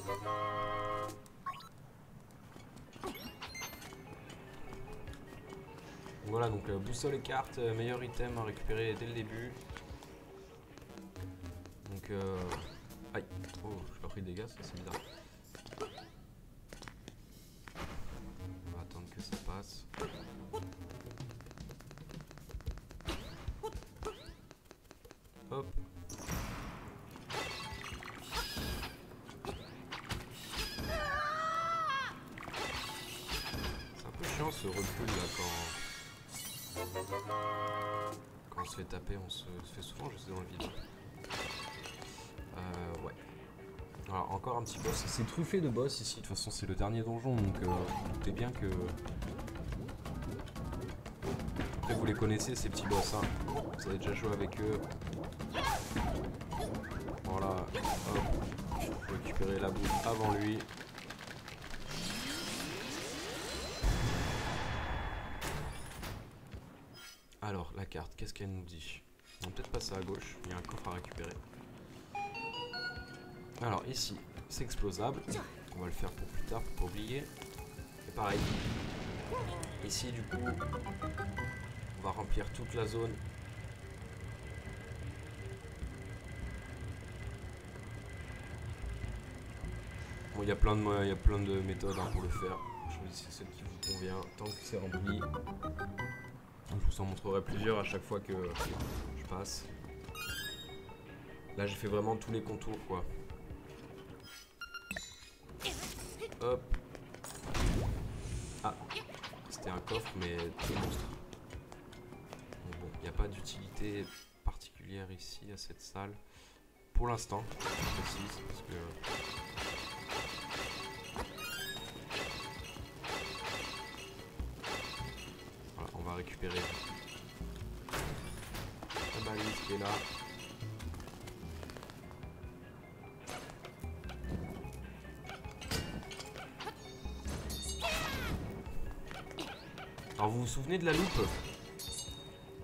Voilà, donc boussole et carte, meilleur item à récupérer dès le début. Donc, aïe, oh, j'ai pas pris de dégâts, ça c'est bizarre. On va attendre que ça passe. Hop. C'est un peu chiant ce recul là quand on se fait taper, on se fait souvent jeter dans le vide. Ouais. Alors encore un petit boss. C'est truffé de boss ici. De toute façon c'est le dernier donjon, donc doutez bien que... Après vous les connaissez ces petits boss, hein. Vous avez déjà joué avec eux. Voilà. Hop. Faut récupérer la boule avant lui. Alors, la carte, qu'est-ce qu'elle nous dit? On va peut-être passer à gauche, il y a un coffre à récupérer. Alors, ici, c'est explosable. On va le faire pour plus tard, pour pas oublier. Et pareil. Ici, du coup, on va remplir toute la zone. Bon, il y a plein de méthodes hein, pour le faire. Choisissez celle qui vous convient, tant que c'est rempli. Je vous en montrerai plusieurs à chaque fois que je passe. Là j'ai fait vraiment tous les contours quoi. Hop. Ah, c'était un coffre mais tout monstre. d'utilité particulière ici à cette salle. Pour l'instant, je précise, parce que... Voilà, on va récupérer la balise qui est là. Alors vous vous souvenez de la loupe?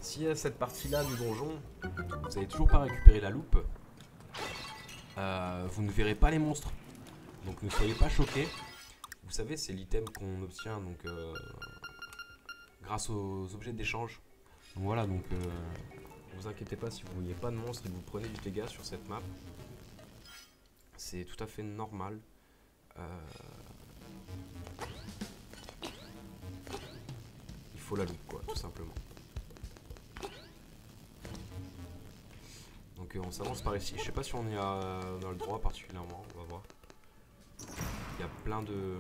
Si à cette partie-là du donjon, vous n'avez toujours pas récupéré la loupe, vous ne verrez pas les monstres. Donc ne soyez pas choqués. Vous savez, c'est l'item qu'on obtient donc grâce aux objets d'échange. Donc voilà, donc vous inquiétez pas si vous ne voyez pas de monstres et que vous prenez du dégât sur cette map. C'est tout à fait normal. Il faut la loupe, quoi, tout simplement. Donc on s'avance par ici. Je sais pas si on y a dans le droit particulièrement. On va voir. Il y a plein de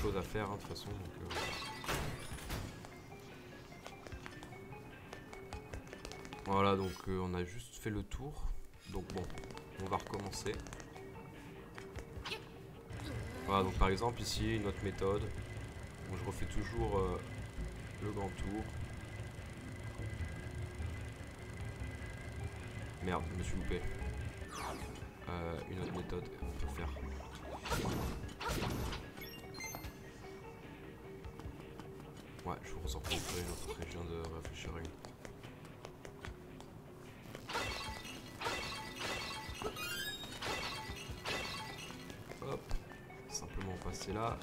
choses à faire hein, de toute façon. Donc, voilà, donc on a juste fait le tour. Donc bon, on va recommencer. Voilà, donc par exemple ici une autre méthode. Donc, je refais toujours le grand tour. Merde, je me suis loupé. Une autre méthode, on peut faire. Ouais, je vous ressens une autre région de réfléchir à une. Hop, simplement passer là.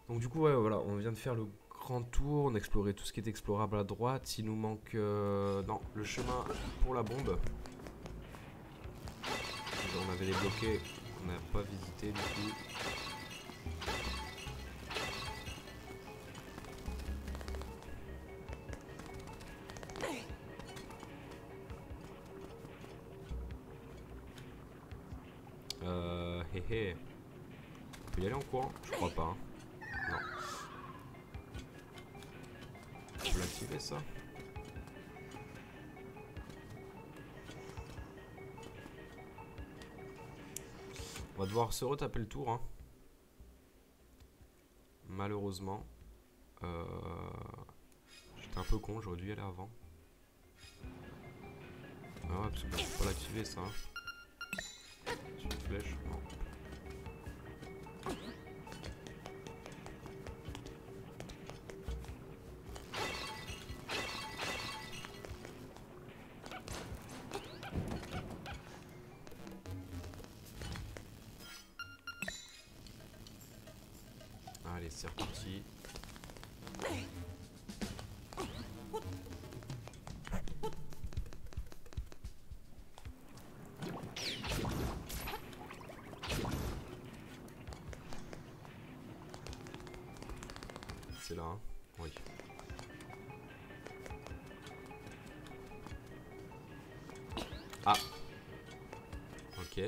Donc du coup, ouais, voilà, on vient de faire le grand tour, on a exploré tout ce qui est explorable à droite. Il nous manque non, le chemin pour la bombe. On avait les bloqués qu'on n'a pas visité du coup. Hé. On peut y aller en courant? Je crois pas. Hein. Non. On peut l'activer ça? On va devoir se retaper le tour. Hein. Malheureusement. J'étais un peu con, j'aurais dû y aller avant. Ah ouais, parce que je peux pas l'activer ça. Hein. Sur une flèche, non. Allez, c'est reparti. C'est là, hein? Oui. Ah. Ok.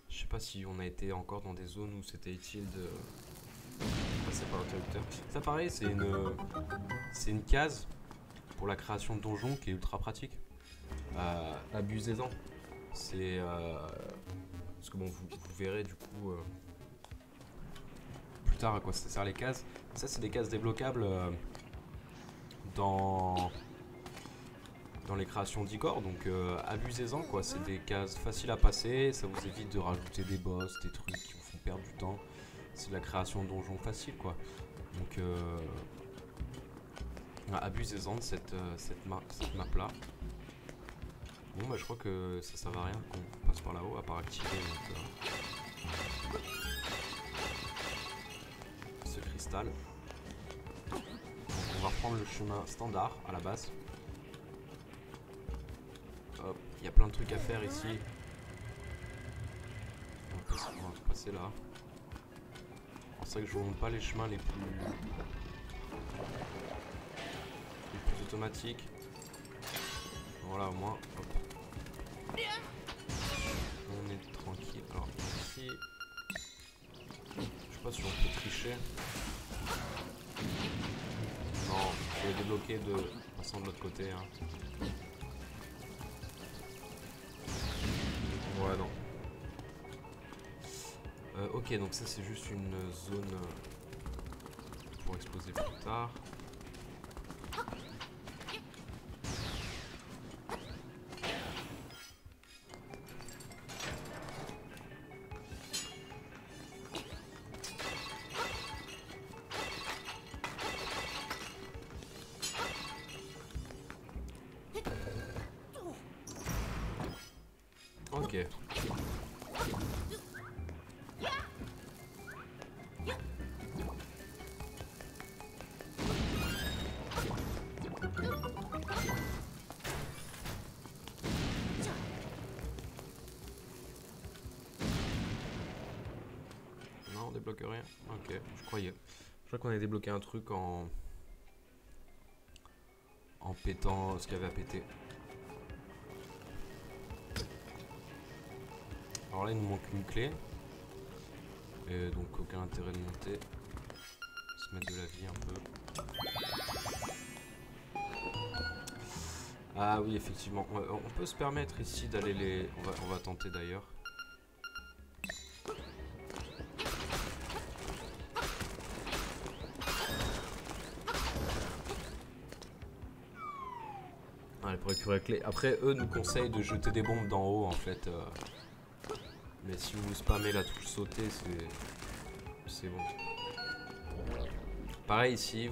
Je sais pas si on a été encore dans des zones où c'était utile de passer par l'interrupteur. Ça pareil, c'est une case pour la création de donjons qui est ultra pratique. Abusez-en. C'est parce que bon, vous verrez du coup plus tard à quoi ça sert les cases. Ça, c'est des cases débloquables dans les créations d'Igor, donc abusez-en quoi, c'est des cases faciles à passer, ça vous évite de rajouter des boss, des trucs qui vous font perdre du temps, c'est de la création de donjons facile quoi, donc abusez-en de cette map là. Bon bah je crois que ça sert à rien qu'on passe par là-haut à part activer donc, ce cristal. Donc, on va reprendre le chemin standard à la base. Hop, il y a plein de trucs à faire ici. On va passer là. C'est vrai que je vous montre pas les chemins les plus automatiques. Voilà, au moins, hop. On est tranquille. Alors ici, je sais pas si on peut tricher. Non, je vais débloquer de passant de l'autre côté. Hein. Ouais, non. Ok, donc ça c'est juste une zone pour exploser plus tard. Ok. Non, on débloque rien. Ok, je croyais. Je crois qu'on avait débloqué un truc en pétant ce qu'il y avait à péter. Alors là, il nous manque une clé. Et donc, aucun intérêt de monter. Se mettre de la vie un peu. Ah oui, effectivement. On peut se permettre ici d'aller les... On va tenter d'ailleurs. Allez, pour récupérer la clé. Après, eux nous conseillent de jeter des bombes d'en haut en fait. Mais si vous spammez la touche sauter, c'est bon. Pareil ici,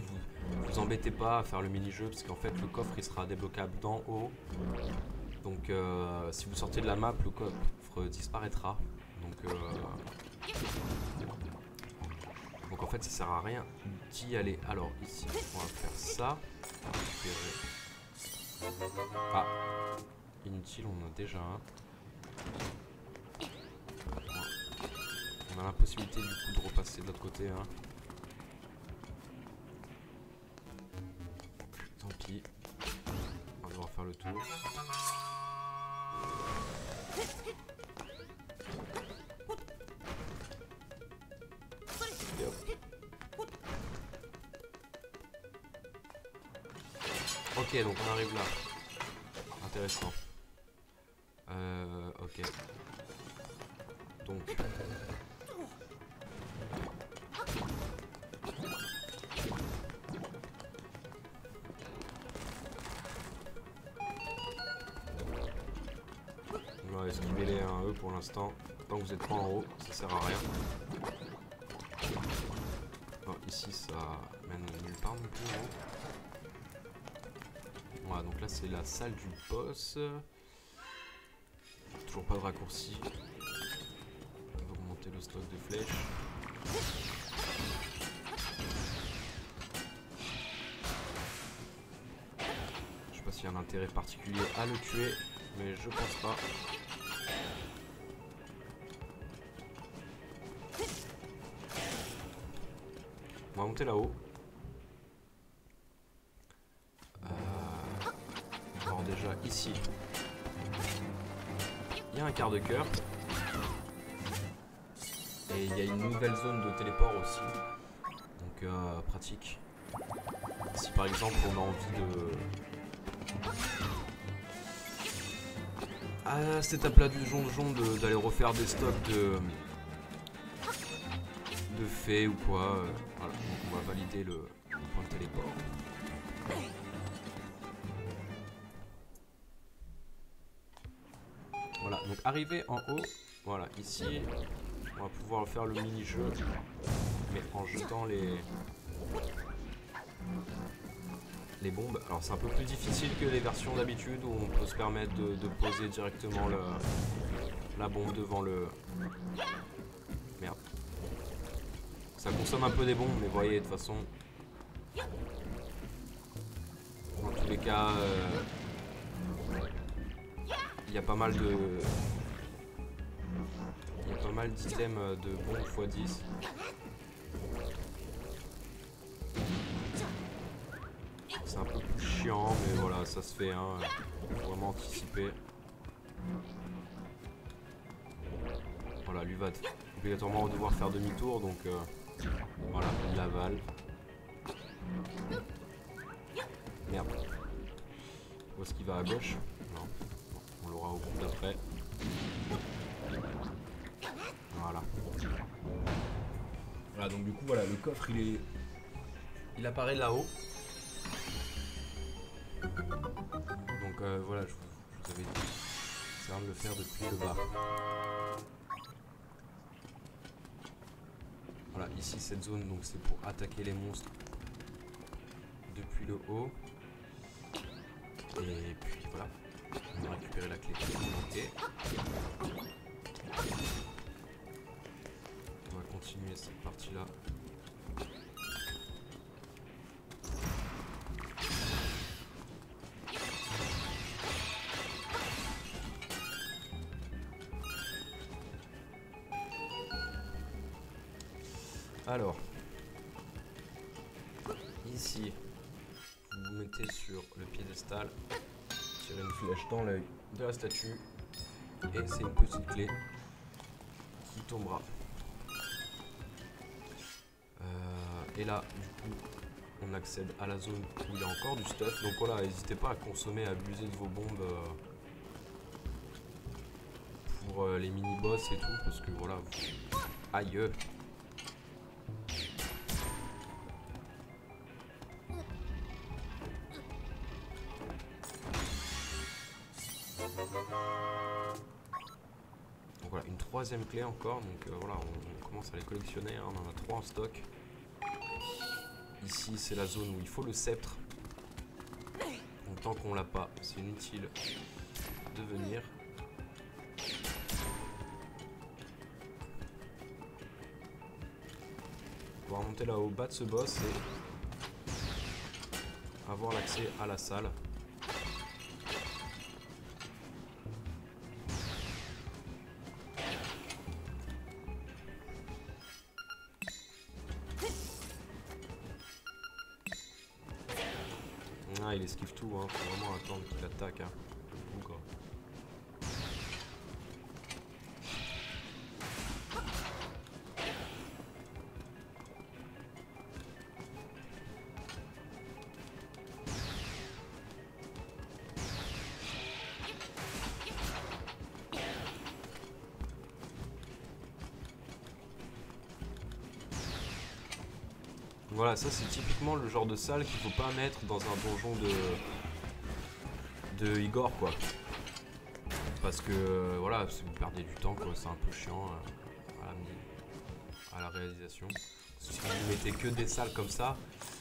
vous embêtez pas à faire le mini-jeu parce qu'en fait le coffre il sera débloquable d'en haut. Donc si vous sortez de la map, le coffre disparaîtra. Donc en fait ça sert à rien d'y aller. Alors ici on va faire ça. Ah, inutile, on en a déjà un. On a la possibilité du coup de repasser de l'autre côté. Hein. Tant pis. On va devoir faire le tour. Et hop. Ok, donc on arrive là. Intéressant. Ok. Donc. On va esquiver les 1E pour l'instant. Tant que vous êtes pas en haut, ça sert à rien. Oh, ici ça mène nulle part non plus en haut. Voilà, donc là c'est la salle du boss. Toujours pas de raccourci. On va remonter le stock de flèches. Je sais pas s'il y a un intérêt particulier à le tuer, mais je pense pas. On va monter là-haut. Alors déjà ici, il y a un quart de cœur. Et il y a une nouvelle zone de téléport aussi. Donc pratique. Si par exemple on a envie de... à cette étape-là du donjon d'aller refaire des stocks de fées ou quoi. Voilà, donc on va valider le point de téléport. Voilà, donc arrivé en haut, voilà, ici, on va pouvoir faire le mini-jeu, mais en jetant les bombes. Alors c'est un peu plus difficile que les versions d'habitude où on peut se permettre de poser directement la bombe devant le... Merde. Ça consomme un peu des bombes, mais vous voyez, de toute façon, dans tous les cas, il y a pas mal de... Il y a pas mal d'items de bombes x10. C'est un peu plus chiant, mais voilà, ça se fait, hein. Faut vraiment anticiper. Voilà, lui va obligatoirement devoir faire demi-tour, donc voilà, il avale. Merde. Où est-ce qu'il va à gauche? Non, on l'aura au coup d'après. Voilà. Voilà, donc du coup, voilà, le coffre il apparaît là-haut. Donc voilà, je vous avais dit, ça va de le faire depuis le bas. Voilà, ici cette zone, donc c'est pour attaquer les monstres depuis le haut. Et puis voilà, on va récupérer la clé. Ok. On va continuer cette partie-là. Alors, ici, vous vous mettez sur le piédestal, tirez une flèche dans l'œil de la statue, et c'est une petite clé qui tombera. Et là, du coup, on accède à la zone où il y a encore du stuff. Donc voilà, n'hésitez pas à consommer, à abuser de vos bombes pour les mini-boss et tout, parce que voilà, aïe. Donc voilà, une troisième clé encore, donc voilà, on commence à les collectionner, hein, on en a 3 en stock. Ici c'est la zone où il faut le sceptre, donc tant qu'on l'a pas, c'est inutile de venir. On va remonter là au bas de ce boss et avoir l'accès à la salle. Ah, il esquive tout, hein. Faut vraiment attendre qu'il attaque. Hein. Encore. Voilà, ça c'est typiquement le genre de salle qu'il faut pas mettre dans un donjon de Igor, quoi. Parce que voilà, si vous perdez du temps, quoi, c'est un peu chiant à la réalisation. Si vous mettez que des salles comme ça,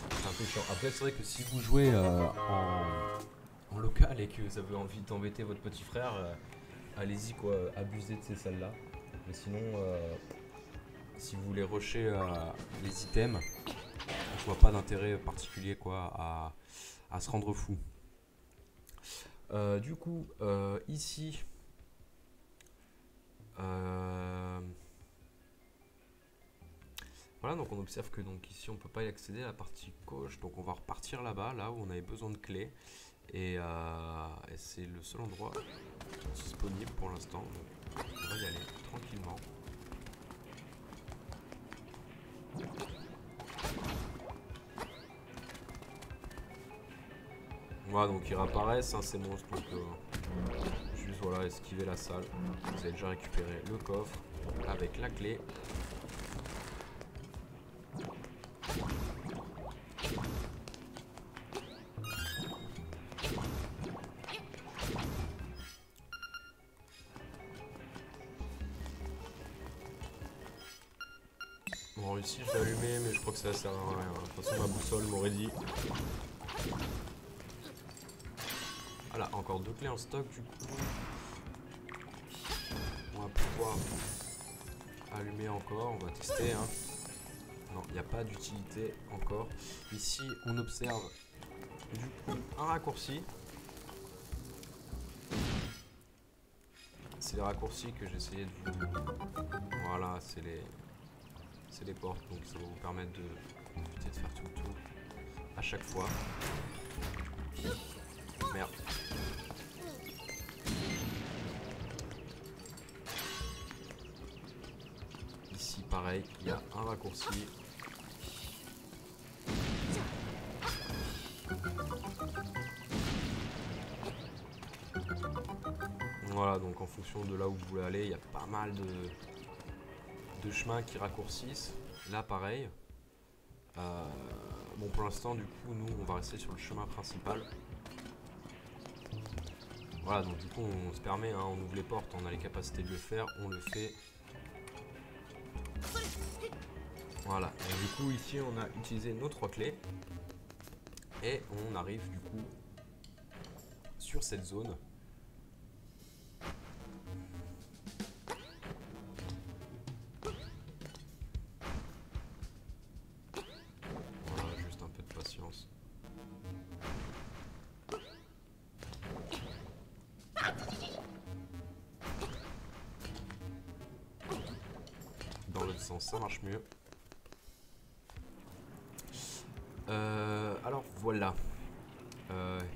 c'est un peu chiant. Après, c'est vrai que si vous jouez en local et que vous avez envie d'embêter votre petit frère, allez-y, quoi, abusez de ces salles-là. Mais sinon, si vous voulez rusher les items, je vois pas d'intérêt particulier, quoi, à se rendre fou. Du coup, ici, voilà, donc on observe que donc ici on peut pas y accéder à la partie gauche, donc on va repartir là-bas, là où on avait besoin de clés, et c'est le seul endroit disponible pour l'instant, donc on va y aller tranquillement. Voilà, donc ils réapparaissent, hein, ces monstres, donc juste voilà, esquiver la salle. Vous avez déjà récupéré le coffre avec la clé. Bon, ici je vais allumer, mais je crois que ça sert à rien. De toute façon, ma boussole m'aurait dit. Voilà, encore 2 clés en stock du coup. On va pouvoir allumer encore, on va tester. Hein. Non, il n'y a pas d'utilité encore. Ici, on observe du coup un raccourci. C'est les raccourcis que j'essayais de vous... Voilà, c'est les portes, donc ça va vous permettre d'éviter de faire tout le tour à chaque fois. Merde. pareil, il y a un raccourci. Voilà, donc en fonction de là où vous voulez aller, il y a pas mal de chemins qui raccourcissent. Là, pareil. Bon, pour l'instant, du coup, nous, on va rester sur le chemin principal. Voilà, donc du coup, on se permet, hein, on ouvre les portes, on a les capacités de le faire, on le fait. Voilà, et du coup, ici, on a utilisé nos 3 clés. Et on arrive, du coup, sur cette zone. Voilà, juste un peu de patience. Dans l'autre sens, ça marche mieux. Alors voilà.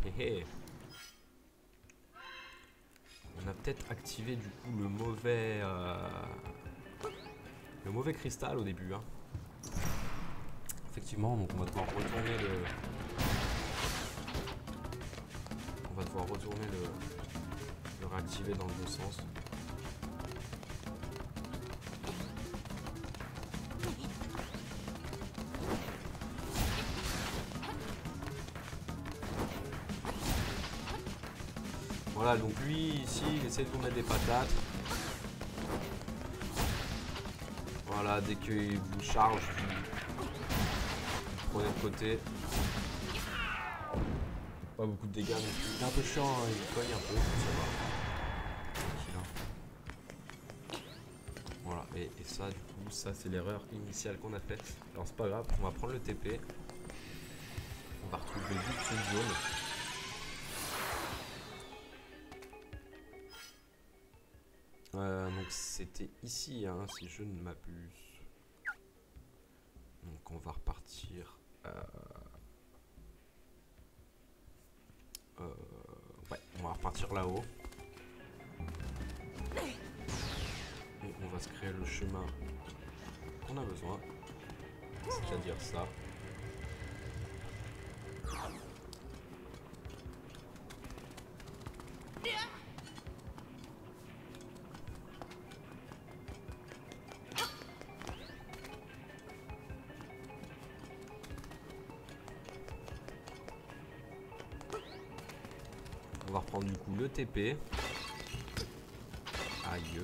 Hé hé. On a peut-être activé du coup le mauvais cristal au début. Hein. Effectivement, donc on va devoir retourner le réactiver dans le bon sens. Voilà, donc lui ici il essaie de vous mettre des patates. Voilà, dès qu'il vous charge, vous prenez de côté. Pas beaucoup de dégâts non plus. Il est un peu chiant, hein, il cogne un peu, ça va. Tranquille, hein. Voilà, et ça du coup, ça c'est l'erreur initiale qu'on a faite. Alors c'est pas grave, on va prendre le TP. On va retrouver vite une zone. Donc c'était ici, hein, si je ne m'abuse. Donc on va repartir. Ouais, on va repartir là-haut. Et on va se créer le chemin qu'on a besoin. C'est-à-dire ça. On va reprendre du coup le TP. Aïe.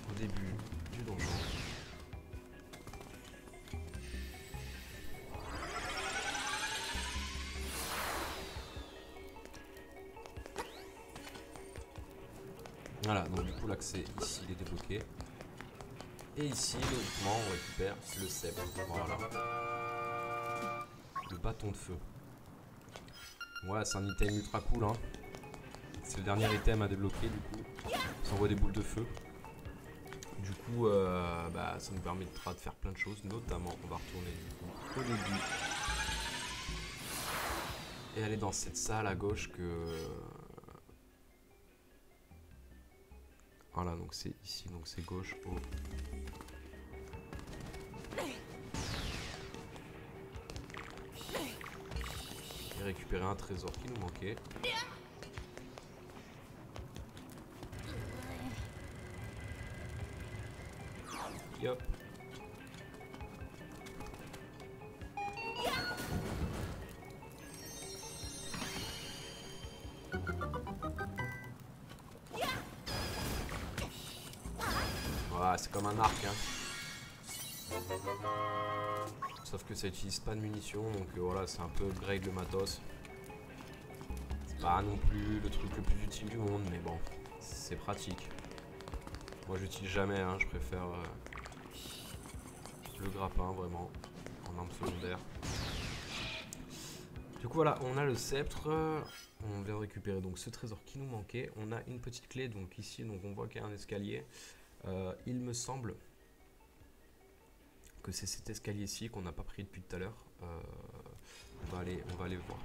Au début du donjon. Voilà, donc du coup l'accès ici il est débloqué. Et ici, logiquement, on récupère le sceptre. Voilà. Le bâton de feu. Ouais, c'est un item ultra cool, hein. C'est le dernier item à débloquer, du coup. Ça envoie des boules de feu. Du coup, bah, ça nous permettra de faire plein de choses. Notamment, on va retourner du coup au début. Et aller dans cette salle à gauche que... Voilà, donc c'est ici, donc c'est gauche au... Et récupérer un trésor qui nous manquait. Yop. Voilà, c'est comme un arc, hein. Sauf que ça utilise pas de munitions, donc voilà, c'est un peu upgrade le matos. C'est pas non plus le truc le plus utile du monde, mais bon, c'est pratique. Moi j'utilise jamais, hein, je préfère le grappin vraiment en arme secondaire. Du coup voilà, on a le sceptre, on vient de récupérer donc ce trésor qui nous manquait. On a une petite clé donc ici, donc on voit qu'il y a un escalier. Il me semble que c'est cet escalier-ci qu'on n'a pas pris depuis tout à l'heure. On va aller voir.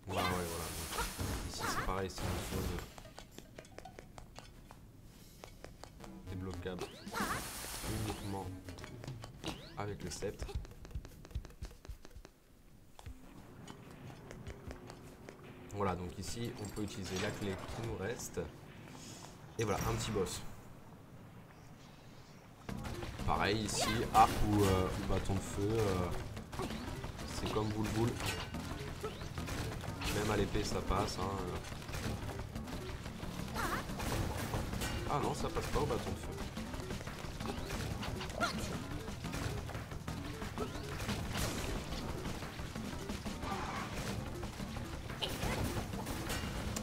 Ouais, voilà. Donc, ici c'est pareil, c'est une zone débloquable uniquement avec le sceptre. Voilà, donc ici on peut utiliser la clé qui nous reste. Et voilà, un petit boss. Pareil ici, arc ou bâton de feu. C'est comme boule boule. Même à l'épée ça passe. Hein. Ah non, ça passe pas au bâton de feu.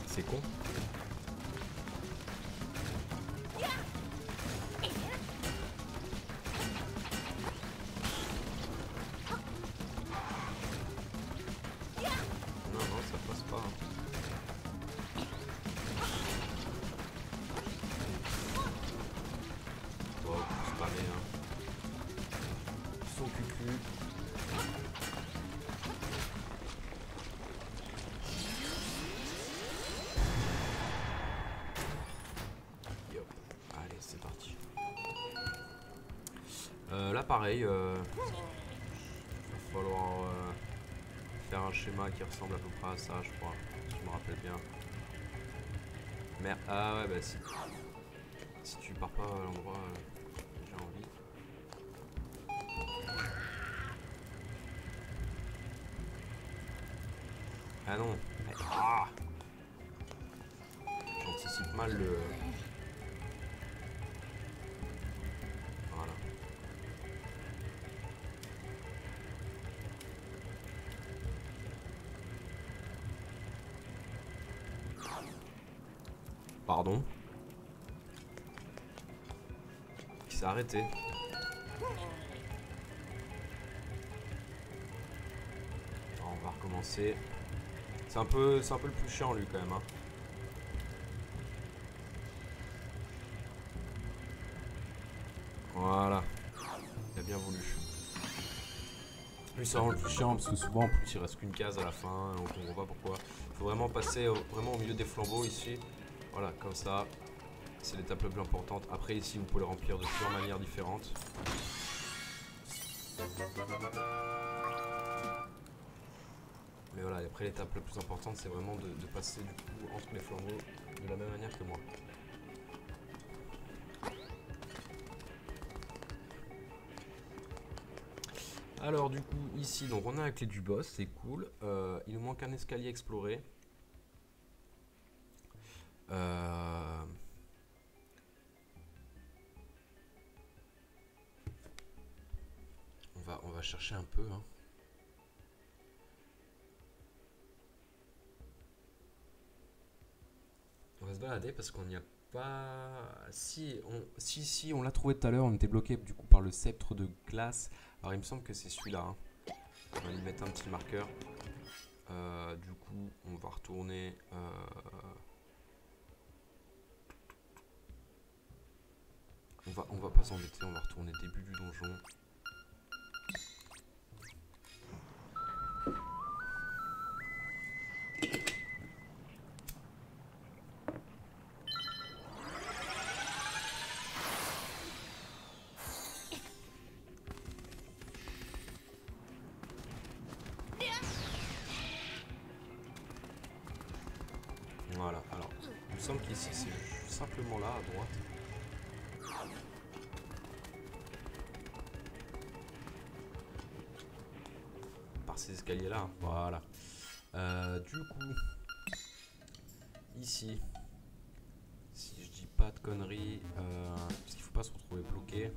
C'est con. Non, ça passe pas. Bon, c'est pas bien. Son cucu. Yop. Allez, c'est parti. Là, pareil. Il va falloir faire un schéma qui ressemble à peu près à ça, je crois. Si je me rappelle bien. Merde. Ah ouais, bah si. Si tu pars pas à l'endroit que j'ai envie. Ah non. Ah, j'anticipe mal le... Voilà. Pardon. Il s'est arrêté. Alors, on va recommencer. C'est un peu le plus chiant lui quand même. Hein. Voilà. Il a bien voulu. Lui c'est vraiment le plus chiant parce que souvent en plus il reste qu'une case à la fin. On comprend pas pourquoi. Il faut vraiment passer vraiment au milieu des flambeaux ici. Voilà, comme ça. C'est l'étape la plus importante. Après ici vous pouvez le remplir de plusieurs manières différentes. Mais voilà, et après l'étape la plus importante c'est vraiment de passer du coup entre les flambeaux de la même manière que moi. Alors du coup ici donc on a la clé du boss, c'est cool. Il nous manque un escalier à explorer. On va chercher un peu. Hein. On va se balader parce qu'on n'y a pas... Si, on l'a trouvé tout à l'heure, on était bloqué du coup par le sceptre de glace. Alors il me semble que c'est celui-là. Hein. On va y mettre un petit marqueur. Du coup, on va retourner... On va pas s'embêter, on va retourner début du donjon. Voilà, alors, il me semble qu'ici c'est simplement là, à droite. Par ces escaliers là, voilà. Du coup, ici, si je dis pas de conneries, parce qu'il faut pas se retrouver bloqué.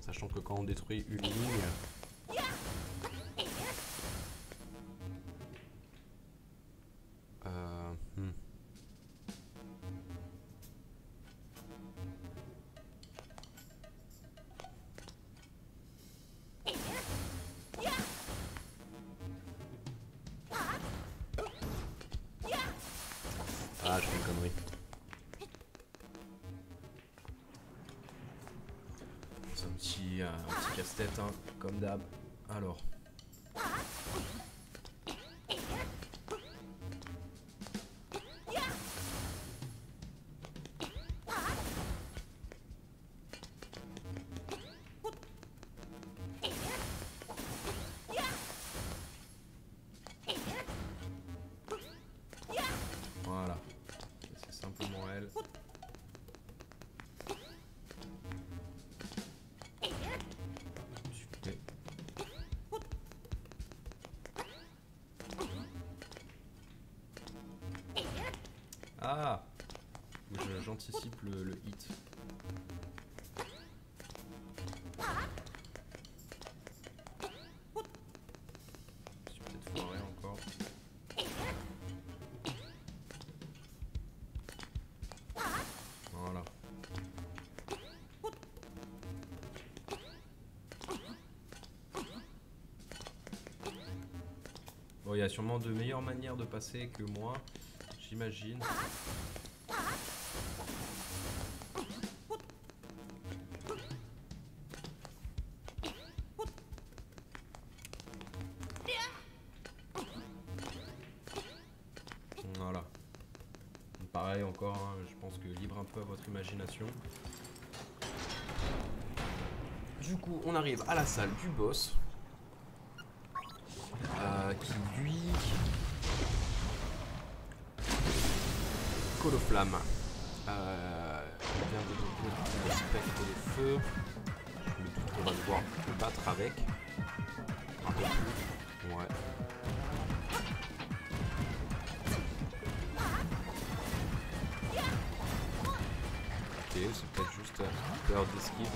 Sachant que quand on détruit une ligne, ah, je fais une connerie. C'est un petit casse-tête, hein, comme d'hab. Alors. naturel. Super. Ah, j'anticipe le hit. Je suis peut-être foiré encore. Voilà. Bon, il y a sûrement de meilleures manières de passer que moi, j'imagine. Voilà. Pareil encore, hein, je pense que libre un peu à votre imagination. Du coup, on arrive à la salle du boss. Qui lui... Coloflamme. Vient de donner le spectre de feu. Le tout qu'on va devoir le battre avec. Un peu plus. Ouais. Ok, c'est peut-être juste peur d'esquive.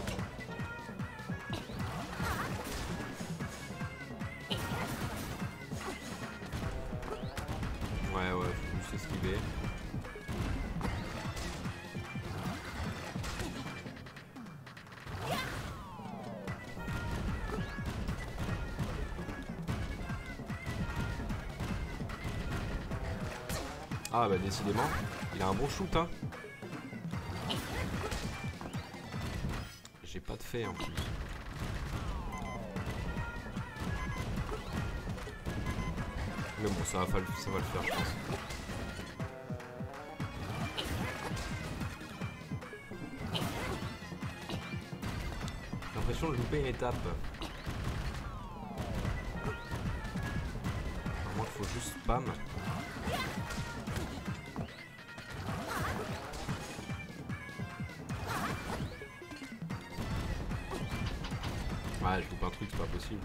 Ouais, faut juste esquiver. Ah bah décidément, il a un bon shoot hein. J'ai pas de fait en plus. Mais bon ça va le faire je pense. J'ai l'impression de louper une étape. Moi il faut juste spam. Ouais, je loupe un truc, c'est pas possible.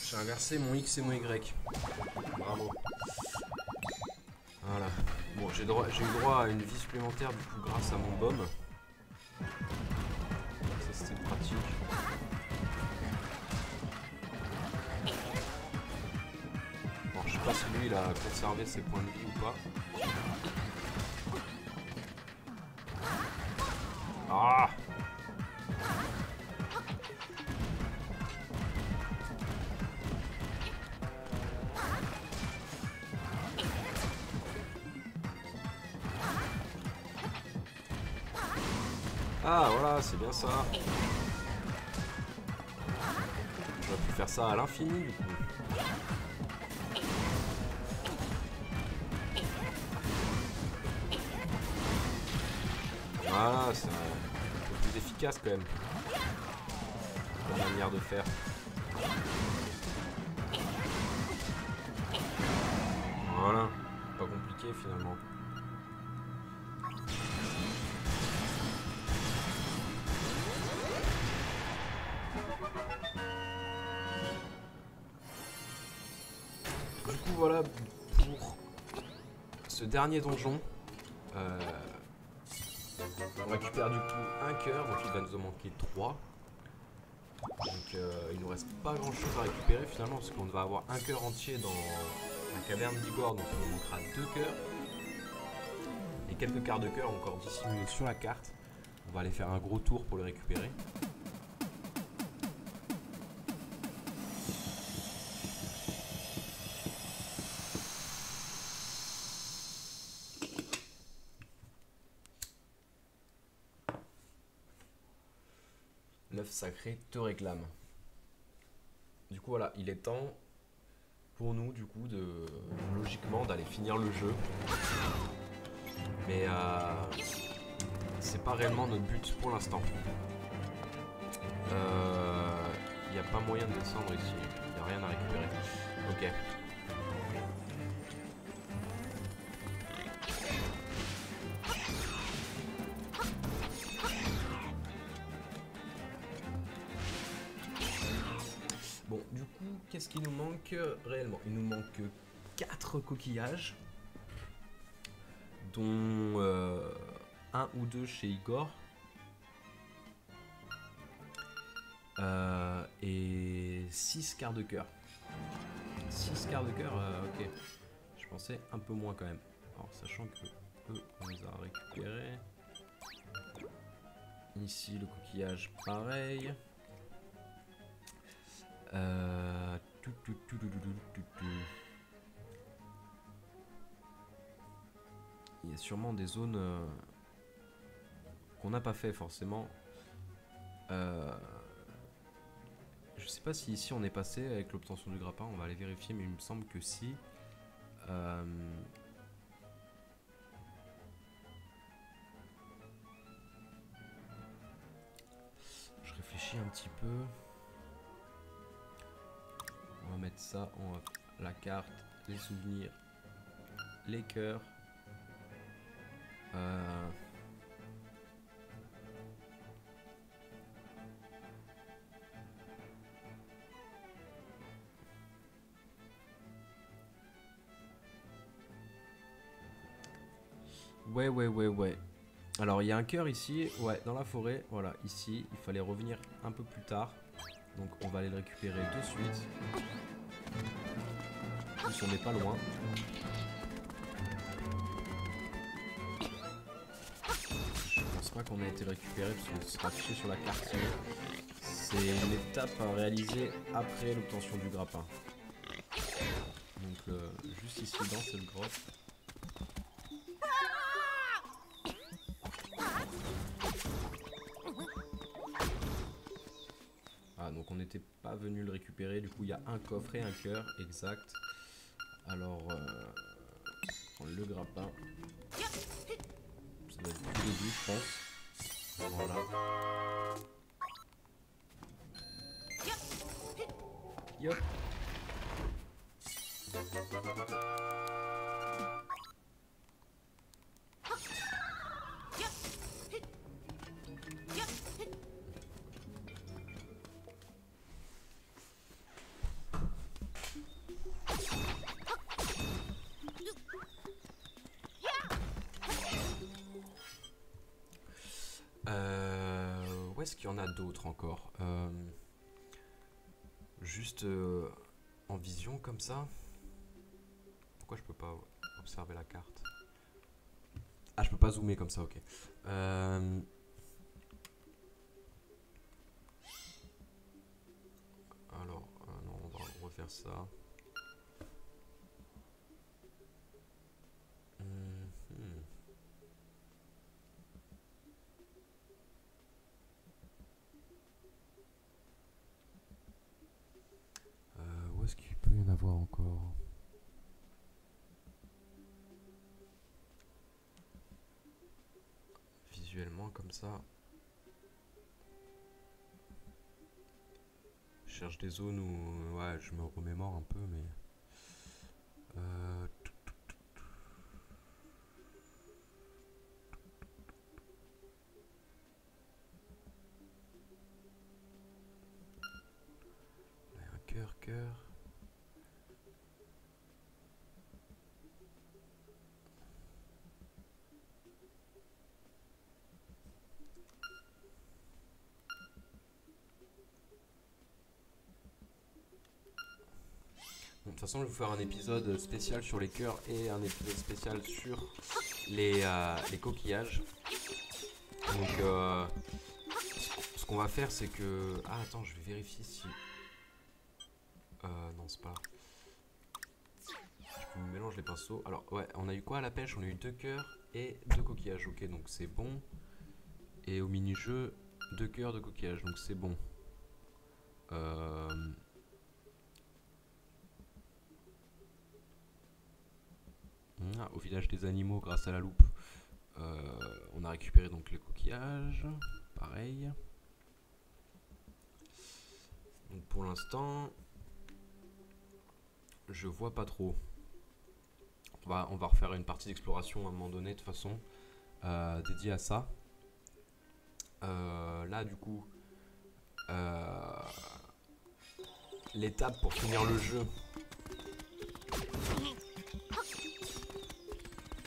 J'ai inversé mon X et mon Y. Bravo. Voilà. Bon, j'ai eu droit à une vie supplémentaire du coup grâce à mon bomb. Ça c'était pratique. Bon, je sais pas si lui il a conservé ses points de vie ou pas. Ah! Ah voilà, c'est bien ça. J'aurais pu faire ça à l'infini du coup. Voilà, c'est un peu plus efficace quand même. La manière de faire. Voilà, pas compliqué finalement. Du coup voilà pour ce dernier donjon. On récupère du coup un cœur, donc il va nous en manquer 3. Donc il nous reste pas grand chose à récupérer finalement parce qu'on va avoir un cœur entier dans la caverne d'Igor, donc il nous manquera 2 cœurs. Et quelques quarts de cœur encore dissimulés sur la carte. On va aller faire un gros tour pour les récupérer. 9 sacrés te réclament. Du coup voilà, il est temps pour nous du coup de logiquement d'aller finir le jeu. Mais c'est pas réellement notre but pour l'instant. Il n'y a pas moyen de descendre ici, il n'y a rien à récupérer. Ok. Bon, du coup, qu'est-ce qui nous manque réellement? Il nous manque 4 coquillages, dont 1 ou 2 chez Igor. Et 6 quarts de cœur. 6 quarts de cœur, ok. Je pensais un peu moins quand même. Alors, sachant que eux, on les a récupérés. Ici, le coquillage, pareil. Il y a sûrement des zones qu'on n'a pas fait forcément. Je sais pas si ici on est passé avec l'obtention du grappin, on va aller vérifier, mais il me semble que si. Je réfléchis un petit peu. On va mettre ça, la carte, les souvenirs, les cœurs. Ouais. Alors il y a un cœur ici, ouais, dans la forêt, voilà, ici, il fallait revenir un peu plus tard. Donc on va aller le récupérer de suite. En plus on n'est pas loin. Je pense pas qu'on ait été le récupérer parce que ce sera affiché sur la carte. C'est une étape à réaliser après l'obtention du grappin. Donc juste ici dans cette grotte. Ah, donc on n'était pas venu le récupérer, du coup il y a un coffre et un cœur, exact. Alors, prendre le grappin. Ça doit être plus le début, je pense. Voilà. Yop. Où est-ce qu'il y en a d'autres encore? Juste en vision comme ça. Pourquoi je peux pas observer la carte? Ah, je peux pas zoomer comme ça, ok. Alors, non, on va refaire ça. Où est-ce qu'il peut y en avoir encore? Visuellement comme ça. Je cherche des zones où ouais, je me remémore un peu, mais un cœur. Bon, de toute façon, je vais vous faire un épisode spécial sur les cœurs et un épisode spécial sur les coquillages. Donc, ce qu'on va faire, c'est que... Ah, attends, je vais vérifier si... non, c'est pas... Je me mélange les pinceaux. Alors, ouais, on a eu quoi à la pêche? On a eu 2 cœurs et 2 coquillages. Ok, donc c'est bon. Et au mini-jeu, 2 cœurs de coquillage, donc c'est bon. Au village des animaux, grâce à la loupe, on a récupéré donc les coquillages. Pareil. Donc pour l'instant, je vois pas trop. On va refaire une partie d'exploration à un moment donné de toute façon, dédiée à ça. Là du coup, l'étape pour finir le jeu,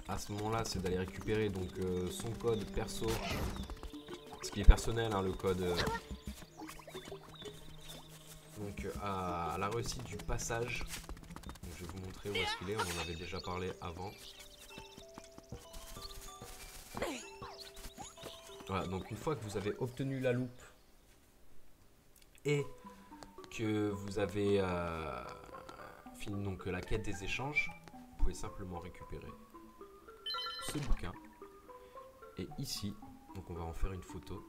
à ce moment là, c'est d'aller récupérer donc son code perso, ce qui est personnel, hein, le code donc à la réussite du passage. Donc, je vais vous montrer où est-ce qu'il est, on en avait déjà parlé avant. Voilà, donc une fois que vous avez obtenu la loupe et que vous avez fini donc la quête des échanges, vous pouvez simplement récupérer ce bouquin. Et ici, donc on va en faire une photo.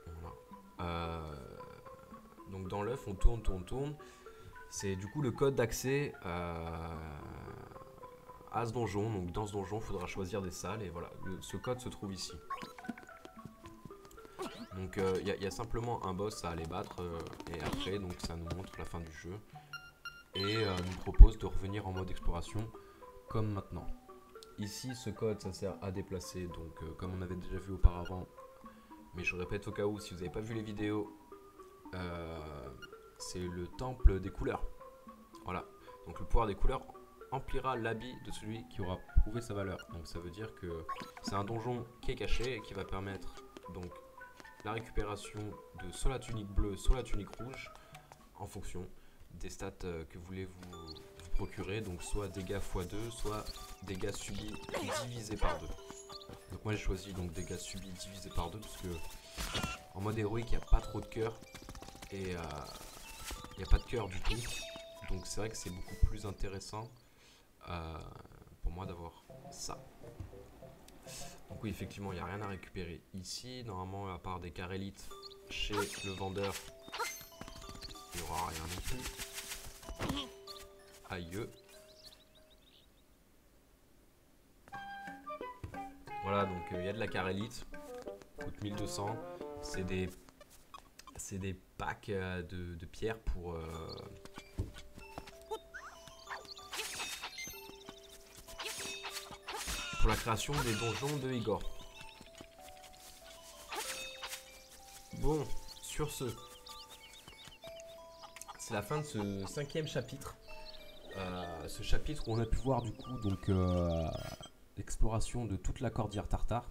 Voilà. Donc dans l'œuf, on tourne. C'est du coup le code d'accès à ce donjon. Donc dans ce donjon, il faudra choisir des salles. Et voilà, ce code se trouve ici. Donc il y a simplement un boss à aller battre. Et après, donc ça nous montre la fin du jeu. Et nous propose de revenir en mode exploration comme maintenant. Ici, ce code, ça sert à déplacer. Donc comme on avait déjà vu auparavant. Mais je répète au cas où, si vous n'avez pas vu les vidéos, c'est le temple des couleurs. Voilà, donc le pouvoir des couleurs emplira l'habit de celui qui aura prouvé sa valeur. Donc ça veut dire que c'est un donjon qui est caché et qui va permettre donc la récupération de soit la tunique bleue, soit la tunique rouge, en fonction des stats que vous voulez vous procurer. Donc soit dégâts x2, soit dégâts subis divisés par 2. Donc moi j'ai choisi donc dégâts subis divisés par 2 parce que en mode héroïque il n'y a pas trop de cœur et il n'y a pas de cœur du tout. Donc c'est vrai que c'est beaucoup plus intéressant pour moi d'avoir ça. Donc oui, effectivement, il n'y a rien à récupérer ici. Normalement, à part des carélites chez le vendeur, il n'y aura rien non plus. Aïe. Voilà, donc il y a de la carélite. Coûte 1200. C'est des packs de pierres pour... pour la création des donjons de Igor. Bon, sur ce, c'est la fin de ce 5e chapitre. Ce chapitre où on a pu voir du coup donc l'exploration de toute la cordillère Tartare.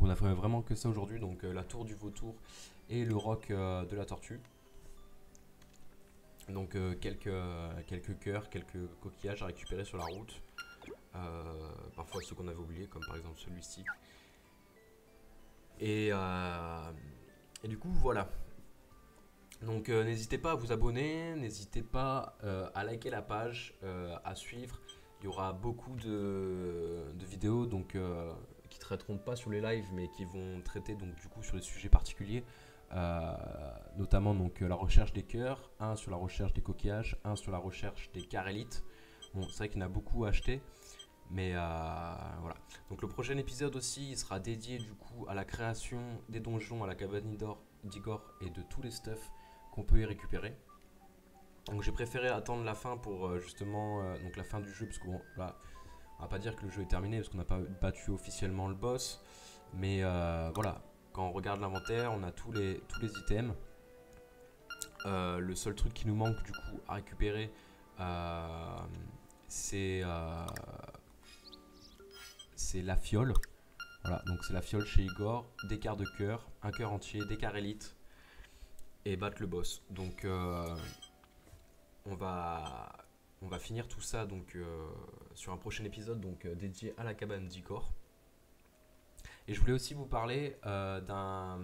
On a fait vraiment que ça aujourd'hui, donc la tour du vautour et le roc de la tortue. Donc quelques cœurs, quelques coquillages à récupérer sur la route. Parfois ceux qu'on avait oubliés, comme par exemple celui-ci. Et du coup voilà. Donc n'hésitez pas à vous abonner, n'hésitez pas à liker la page, à suivre. Il y aura beaucoup de vidéos donc, qui ne traiteront pas sur les lives mais qui vont traiter donc, du coup sur des sujets particuliers. Notamment donc, la recherche des cœurs, un sur la recherche des coquillages, un sur la recherche des carélites. Bon, c'est vrai qu'il y en a beaucoup à acheter. Mais voilà. Donc le prochain épisode aussi il sera dédié du coup à la création des donjons à la cabane d'Igor et de tous les stuffs qu'on peut y récupérer. Donc j'ai préféré attendre la fin pour justement donc la fin du jeu parce que bon là on va pas dire que le jeu est terminé parce qu'on n'a pas battu officiellement le boss. Mais voilà, quand on regarde l'inventaire on a tous les items. Le seul truc qui nous manque du coup à récupérer c'est la fiole. Voilà, donc c'est la fiole chez Igor, des quarts de cœur, un cœur entier, des carélites et battre le boss. Donc on va finir tout ça donc sur un prochain épisode donc dédié à la cabane d'Igor. Et je voulais aussi vous parler d'un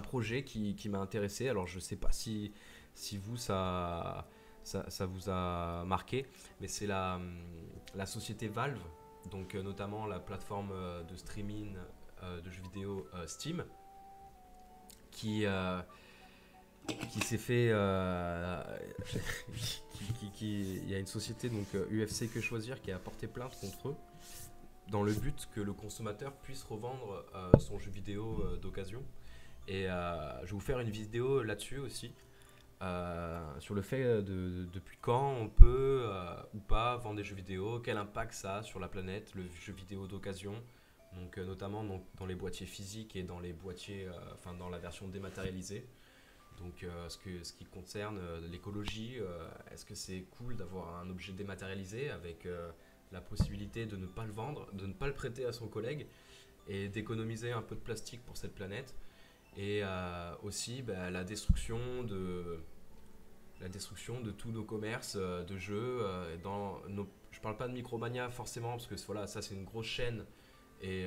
projet qui m'a intéressé. Alors je sais pas si vous ça vous a marqué, mais c'est la société Valve. Donc notamment la plateforme de streaming de jeux vidéo Steam qui s'est fait il y a une société donc UFC Que Choisir qui a porté plainte contre eux dans le but que le consommateur puisse revendre son jeu vidéo d'occasion. Et je vais vous faire une vidéo là-dessus aussi sur le fait depuis quand on peut ou pas vendre des jeux vidéo, quel impact ça a sur la planète, le jeu vidéo d'occasion, donc notamment dans les boîtiers physiques et dans les boîtiers, dans la version dématérialisée. Donc ce qui concerne l'écologie, est-ce que c'est cool d'avoir un objet dématérialisé avec la possibilité de ne pas le vendre, de ne pas le prêter à son collègue et d'économiser un peu de plastique pour cette planète. Et aussi la destruction de tous nos commerces de jeux. Je parle pas de Micromania forcément parce que voilà, ça c'est une grosse chaîne et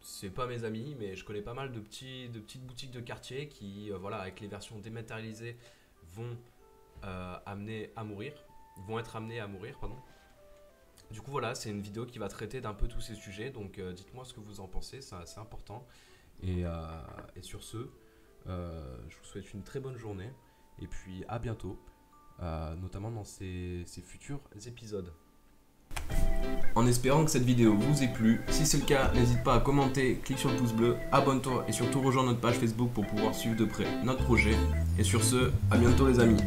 c'est pas mes amis, mais je connais pas mal de petites boutiques de quartier qui avec les versions dématérialisées vont être amenées à mourir. Du coup voilà, c'est une vidéo qui va traiter d'un peu tous ces sujets, donc dites-moi ce que vous en pensez, c'est assez important. Et sur ce, je vous souhaite une très bonne journée et puis à bientôt, notamment dans ces futurs épisodes. En espérant que cette vidéo vous ait plu, si c'est le cas, n'hésite pas à commenter, clique sur le pouce bleu, abonne-toi et surtout rejoins notre page Facebook pour pouvoir suivre de près notre projet. Et sur ce, à bientôt les amis.